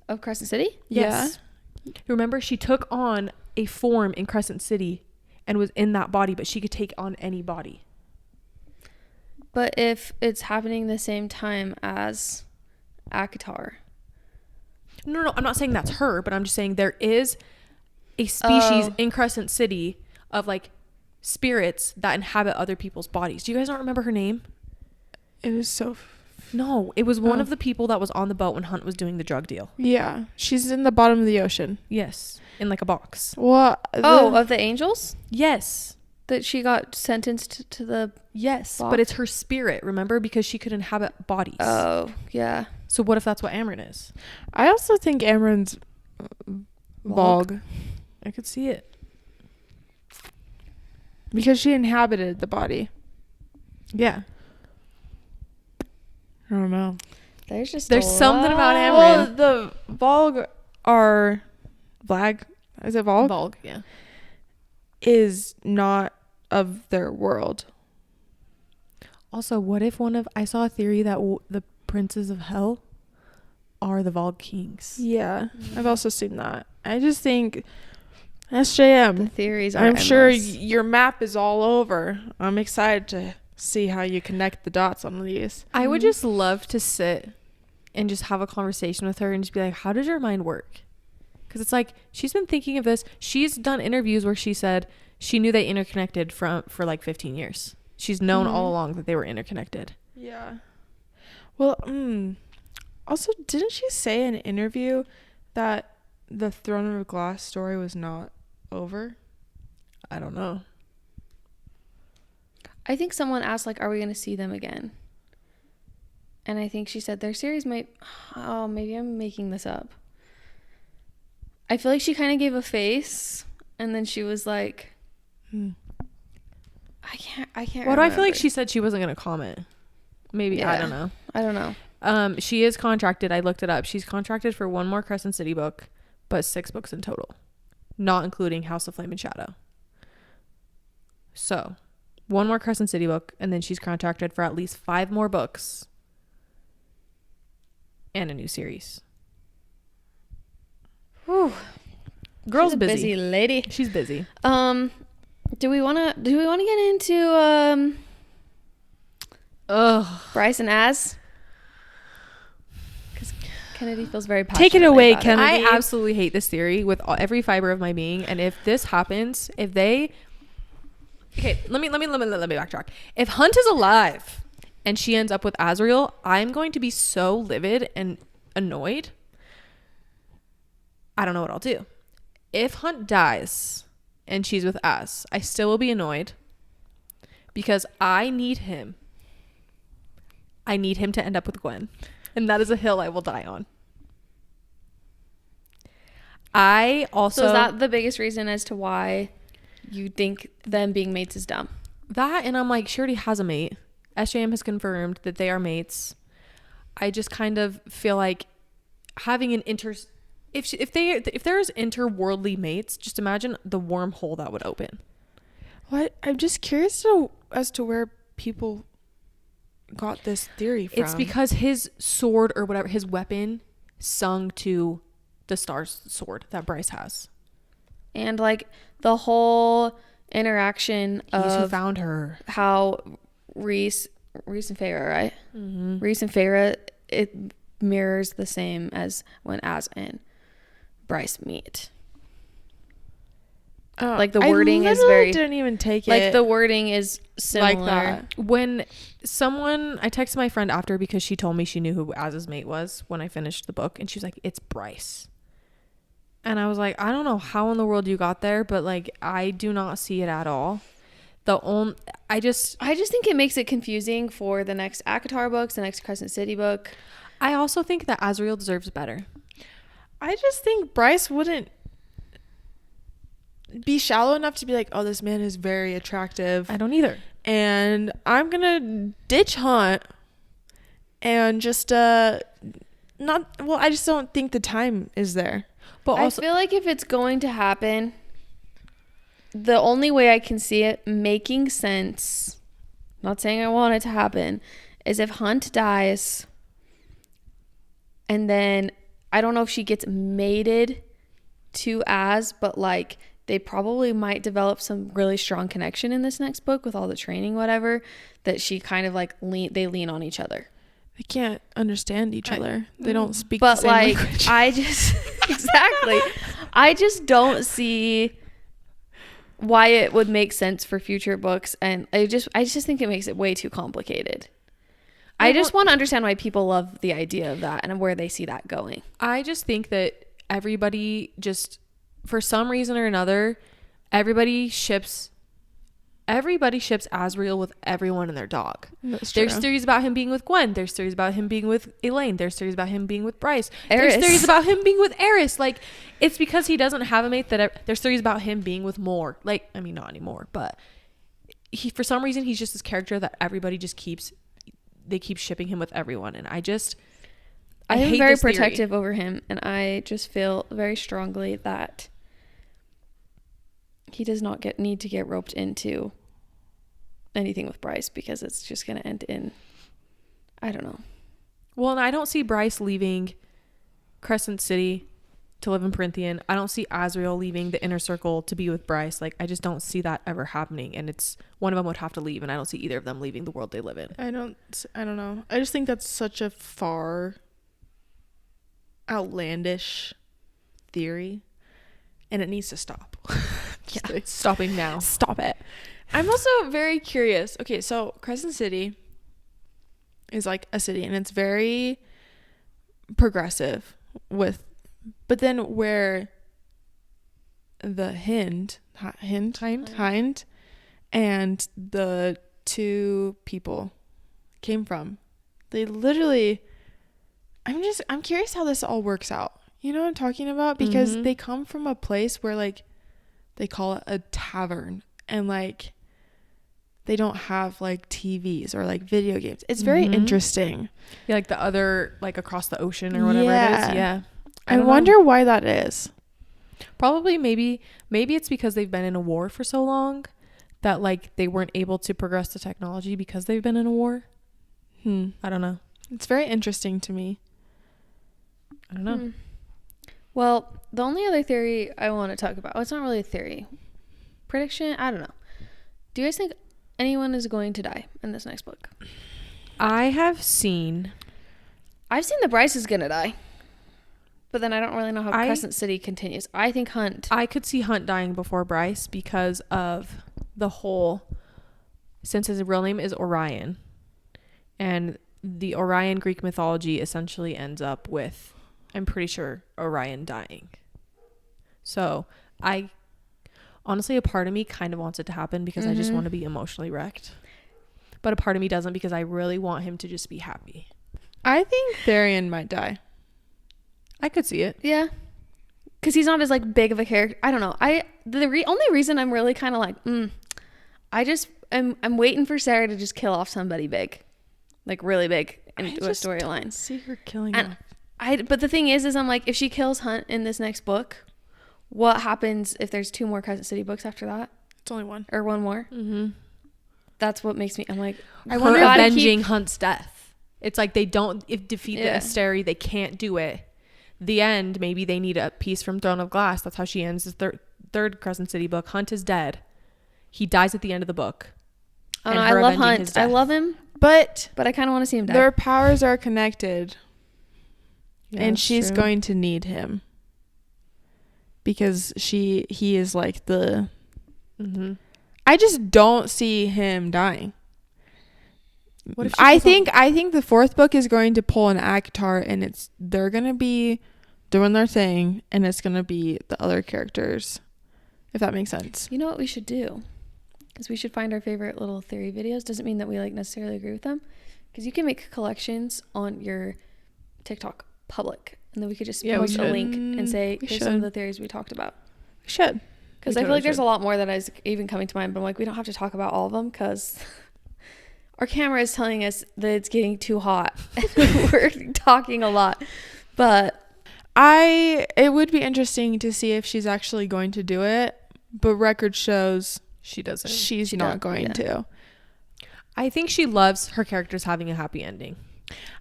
Speaker 3: of Crescent City.
Speaker 1: Yes. Remember, she took on a form in Crescent City and was in that body, but she could take on any body.
Speaker 3: But if it's happening the same time as ACOTAR.
Speaker 1: No, I'm not saying that's her, but I'm just saying there is a species
Speaker 3: Oh.
Speaker 1: in Crescent City of like spirits that inhabit other people's bodies. Do you guys not remember her name?
Speaker 2: It was so.
Speaker 1: No, it was one
Speaker 2: Oh.
Speaker 1: of the people that was on the boat when Hunt was doing the drug deal.
Speaker 2: Yeah. She's in the bottom of the ocean.
Speaker 1: Yes, in like a box.
Speaker 2: Well.
Speaker 3: Of the angels
Speaker 1: Yes.
Speaker 3: that she got sentenced to the.
Speaker 1: Yes,
Speaker 3: Box?
Speaker 1: but it's her spirit, remember? Because she could inhabit bodies.
Speaker 3: Oh yeah.
Speaker 1: So what if that's what Amarin is?
Speaker 2: I also think Amarin's Vogue.
Speaker 1: I could see it.
Speaker 2: Because she inhabited the body.
Speaker 1: Yeah.
Speaker 2: I don't know.
Speaker 3: There's
Speaker 1: something about Amarin.
Speaker 2: Well, the Vogue are Vlag. Is it Vogue?
Speaker 1: Volg, yeah.
Speaker 2: Is not of their world.
Speaker 1: Also, what if I saw a theory that the princes of hell are the Volg kings?
Speaker 2: Yeah, I've also seen that. I just think
Speaker 3: The
Speaker 2: SJM.
Speaker 3: theories are.
Speaker 2: I'm sure
Speaker 3: endless.
Speaker 2: your map is all over. I'm excited to see how you connect the dots on these.
Speaker 1: I would just love to sit and just have a conversation with her and just be like, how does your mind work? Because it's like, she's been thinking of this. She's done interviews where she said she knew they interconnected for like 15 years. She's known all along that they were interconnected.
Speaker 2: Yeah. Well, also, didn't she say in an interview that the Throne of Glass story was not over?
Speaker 1: I don't know.
Speaker 3: I think someone asked like, "Are we going to see them again?" And I think she said their series might. Oh, maybe I'm making this up. I feel like she kind of gave a face, and then she was like, "I can't."
Speaker 1: Why do I feel like she said she wasn't going to comment? Maybe I
Speaker 3: Yeah.
Speaker 1: don't know.
Speaker 3: I don't know.
Speaker 1: She is contracted. I looked it up. She's contracted for one more Crescent City book, but 6 books in total, not including House of Flame and Shadow. So, one more Crescent City book, and then she's contracted for at least 5 more books and a new series.
Speaker 3: Whew.
Speaker 1: Girl's
Speaker 3: She's a busy lady.
Speaker 1: She's busy.
Speaker 3: Do we want to get into Bryce and Az? Because Kennedy feels very passionate.
Speaker 2: Take it away,
Speaker 3: about
Speaker 2: Kennedy.
Speaker 1: I absolutely hate this theory with every fiber of my being, and if this happens, let me backtrack. If Hunt is alive and she ends up with Azrael, I'm going to be so livid and annoyed. I don't know what I'll do. If Hunt dies and she's with Az, I still will be annoyed because I need him. I need him to end up with Gwen, and that is a hill I will die on. I also...
Speaker 3: So is that the biggest reason as to why you think them being mates is dumb?
Speaker 1: That, and I'm like, she already has a mate. SJM has confirmed that they are mates. I just kind of feel like having an if there's interworldly mates, just imagine the wormhole that would open.
Speaker 2: What? I'm just curious as to where people got this theory from.
Speaker 1: It's because his sword or whatever, his weapon, sung to the Star's sword that Bryce has.
Speaker 3: And like the whole interaction
Speaker 1: He's who
Speaker 3: of
Speaker 1: found her.
Speaker 3: how Reese and Feyre, right?
Speaker 1: Mm-hmm.
Speaker 3: Reese and Feyre, it mirrors the same as when Az and Bryce meet. Like the wording is very.
Speaker 2: Didn't even take
Speaker 3: like
Speaker 2: it.
Speaker 3: the wording is similar.
Speaker 2: Like that.
Speaker 1: When I texted my friend after because she told me she knew who Az's mate was when I finished the book, and she was like, "It's Bryce." And I was like, I don't know how in the world you got there, but like I do not see it at all. I just
Speaker 3: think it makes it confusing for the next ACOTAR books, the next Crescent City book.
Speaker 1: I also think that Azriel deserves better.
Speaker 2: I just think Bryce wouldn't be shallow enough to be like, oh, this man is very attractive.
Speaker 1: I don't either.
Speaker 2: And I'm going to ditch Hunt and just, I just don't think the time is there.
Speaker 1: But also,
Speaker 3: I feel like if it's going to happen, the only way I can see it making sense, not saying I want it to happen, is if Hunt dies and then I don't know if she gets mated to Az, but like they probably might develop some really strong connection in this next book with all the training, whatever, that she kind of like they lean on each other.
Speaker 2: They can't understand each other. They don't speak
Speaker 3: But
Speaker 2: the same
Speaker 3: like
Speaker 2: language.
Speaker 3: I just exactly. I just don't see why it would make sense for future books, and I just think it makes it way too complicated. I just want to understand why people love the idea of that and where they see that going.
Speaker 1: I just think that everybody just, for some reason or another, everybody ships Azriel with everyone and their dog.
Speaker 2: That's
Speaker 1: There's
Speaker 2: true.
Speaker 1: theories about him being with Gwen. There's theories about him being with Elaine. There's theories about him being with Bryce.
Speaker 3: Eris.
Speaker 1: There's theories about him being with Eris. Like, it's because he doesn't have a mate there's theories about him being with Moore. Like, I mean, not anymore, but for some reason, he's just this character that everybody just keeps shipping him with everyone. And I
Speaker 3: am
Speaker 1: hate
Speaker 3: very
Speaker 1: this theory.
Speaker 3: protective over him, and I just feel very strongly that he does not need to get roped into anything with Bryce, because it's just going to end in, I don't know.
Speaker 1: Well, and I don't see Bryce leaving Crescent City to live in Perinthian. I don't see Azriel leaving the inner circle to be with Bryce. Like, I just don't see that ever happening. And it's one of them would have to leave, and I don't see either of them leaving the world they live in.
Speaker 2: I don't know. I just think that's such a far outlandish theory, and it needs to stop.
Speaker 1: Yeah, it's stopping now.
Speaker 2: Stop it. I'm also very curious. Okay, so Crescent City is like a city, and it's very progressive but then where the Hind and the two people came from, they literally, I'm curious how this all works out. You know what I'm talking about? Because they come from a place where like they call it a tavern, and like they don't have like TVs or like video games. It's very interesting.
Speaker 1: Yeah, like the other, like across the ocean or whatever it is. Yeah.
Speaker 2: I wonder why that is.
Speaker 1: Probably maybe it's because they've been in a war for so long that like they weren't able to progress the technology because they've been in a war. I don't know.
Speaker 2: It's very interesting to me.
Speaker 1: I don't know.
Speaker 3: Well, the only other theory I want to talk about, well, it's not really a theory. Prediction? I don't know. Do you guys think anyone is going to die in this next book?
Speaker 1: I've seen
Speaker 3: that Bryce is going to die. But then I don't really know how Crescent City continues. I think Hunt.
Speaker 1: I could see Hunt dying before Bryce because of the whole, since his real name is Orion, and the Orion Greek mythology essentially ends up with, I'm pretty sure, Orion dying. So honestly, a part of me kind of wants it to happen because I just want to be emotionally wrecked. But a part of me doesn't, because I really want him to just be happy.
Speaker 2: I think Therian might die.
Speaker 1: I could see it.
Speaker 3: Yeah. Because he's not as like big of a character. I don't know. The only reason I'm really kind of like, I'm waiting for Sarah to just kill off somebody big. Like really big into a storyline.
Speaker 2: See her killing
Speaker 3: And
Speaker 2: him.
Speaker 3: but the thing is I'm like, if she kills Hunt in this next book, what happens if there's 2 more Crescent City books after that?
Speaker 2: It's only one.
Speaker 3: or one more.
Speaker 1: Mm-hmm.
Speaker 3: That's what makes me. I'm like,
Speaker 1: I
Speaker 3: wonder
Speaker 1: wonder
Speaker 3: if
Speaker 1: avenging Hunt's death. It's like they don't defeat
Speaker 3: Yeah.
Speaker 1: the Asteri. They can't do it. The end. Maybe they need a piece from Throne of Glass. That's how she ends the third Crescent City book. Hunt is dead. He dies at the end of the book.
Speaker 3: Oh
Speaker 1: and
Speaker 3: no, I
Speaker 1: her
Speaker 3: love
Speaker 1: avenging his
Speaker 3: Hunt. I
Speaker 1: death.
Speaker 3: love him,
Speaker 2: But
Speaker 3: but I kind of want to see him die.
Speaker 2: their powers are connected.
Speaker 1: Yeah,
Speaker 2: And
Speaker 1: that's
Speaker 2: she's
Speaker 1: true.
Speaker 2: going to need him. Because he is like the...
Speaker 1: Mm-hmm.
Speaker 2: I just don't see him dying.
Speaker 1: What if she
Speaker 2: I
Speaker 1: goes on-
Speaker 2: think the fourth book is going to pull an ACOTAR, and they're gonna be doing their thing, and it's gonna be the other characters, if that makes sense.
Speaker 3: You know what we should do? Is we should find our favorite little theory videos. Doesn't mean that we like necessarily agree with them, because you can make collections on your TikTok public, and then we could just
Speaker 1: Yeah, we
Speaker 3: post a
Speaker 1: should.
Speaker 3: link and say
Speaker 2: We
Speaker 3: here's some of
Speaker 2: should.
Speaker 3: the theories we talked about.
Speaker 2: We should.
Speaker 3: Because
Speaker 1: We
Speaker 3: I feel
Speaker 1: totally
Speaker 3: like there's
Speaker 1: should.
Speaker 3: a lot more that is even coming to mind, but I'm like, we don't have to talk about all of them because our camera is telling us that it's getting too hot. We're talking a lot, but
Speaker 2: It would be interesting to see if she's actually going to do it, but record shows
Speaker 1: She doesn't.
Speaker 2: she's
Speaker 3: She
Speaker 2: not
Speaker 3: don't,
Speaker 2: going
Speaker 3: yeah.
Speaker 2: to.
Speaker 1: I think she loves her characters having a happy ending.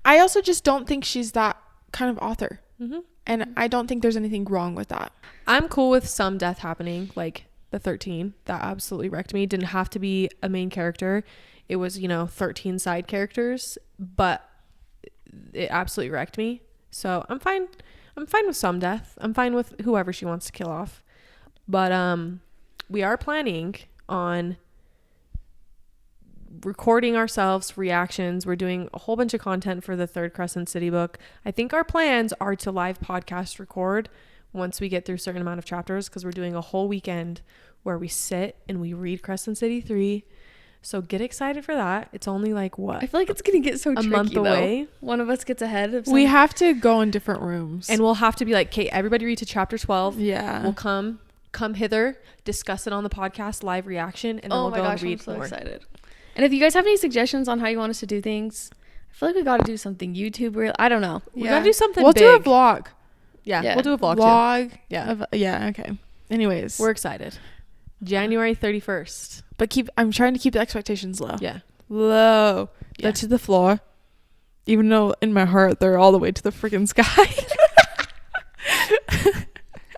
Speaker 2: I also just don't think she's that kind of author.
Speaker 1: Mm-hmm.
Speaker 2: And I don't think there's anything wrong with that.
Speaker 1: I'm cool with some death happening, like the 13. That absolutely wrecked me. Didn't have to be a main character. It was, 13 side characters, but it absolutely wrecked me. So I'm fine. I'm fine with some death. I'm fine with whoever she wants to kill off. But we are planning on recording ourselves reactions. We're doing a whole bunch of content for the third Crescent City book. I think our plans are to live podcast record once we get through a certain amount of chapters, because we're doing a whole weekend where we sit and we read Crescent City 3. So get excited for that. It's only like what?
Speaker 3: I feel like it's gonna get so
Speaker 1: a
Speaker 3: tricky
Speaker 1: month away.
Speaker 3: though. One of us gets ahead of
Speaker 2: We have to go in different rooms.
Speaker 1: And we'll have to be like, okay, everybody read to chapter 12.
Speaker 2: yeah.
Speaker 1: We'll come hither, discuss it on the podcast, live reaction, and then we'll go and read
Speaker 3: I'm so
Speaker 1: more.
Speaker 3: excited. And if you guys have any suggestions on how you want us to do things, I feel like we got to do something YouTube real. I don't know.
Speaker 1: We gotta do something
Speaker 2: We'll
Speaker 1: big.
Speaker 2: do a vlog.
Speaker 1: Yeah,
Speaker 3: Yeah.
Speaker 1: we'll do a vlog too.
Speaker 2: Vlog.
Speaker 1: Yeah.
Speaker 2: Yeah, okay. Anyways.
Speaker 1: We're excited. January 31st.
Speaker 2: But I'm trying to keep the expectations low.
Speaker 1: Yeah.
Speaker 2: Low.
Speaker 1: Yeah.
Speaker 2: They're to the floor. Even though in my heart they're all the way to the freaking sky.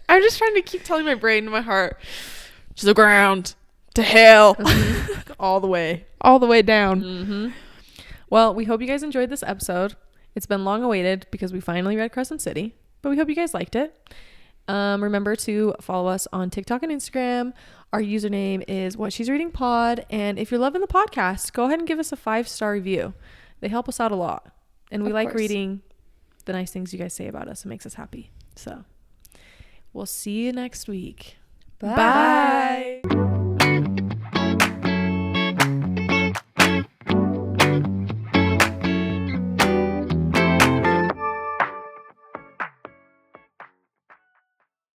Speaker 2: I'm just trying to keep telling my brain and my heart to the ground, to hell, all the way down.
Speaker 1: Mm-hmm. Well, we hope you guys enjoyed this episode. It's been long awaited because we finally read Crescent City, but we hope you guys liked it. Remember to follow us on TikTok and Instagram. Our username is What She's Reading Pod. And if you're loving the podcast, go ahead and give us a 5-star review. They help us out a lot. And we
Speaker 3: Of
Speaker 1: like
Speaker 3: course.
Speaker 1: reading the nice things you guys say about us. It makes us happy. So we'll see you next week.
Speaker 3: Bye.
Speaker 2: Bye.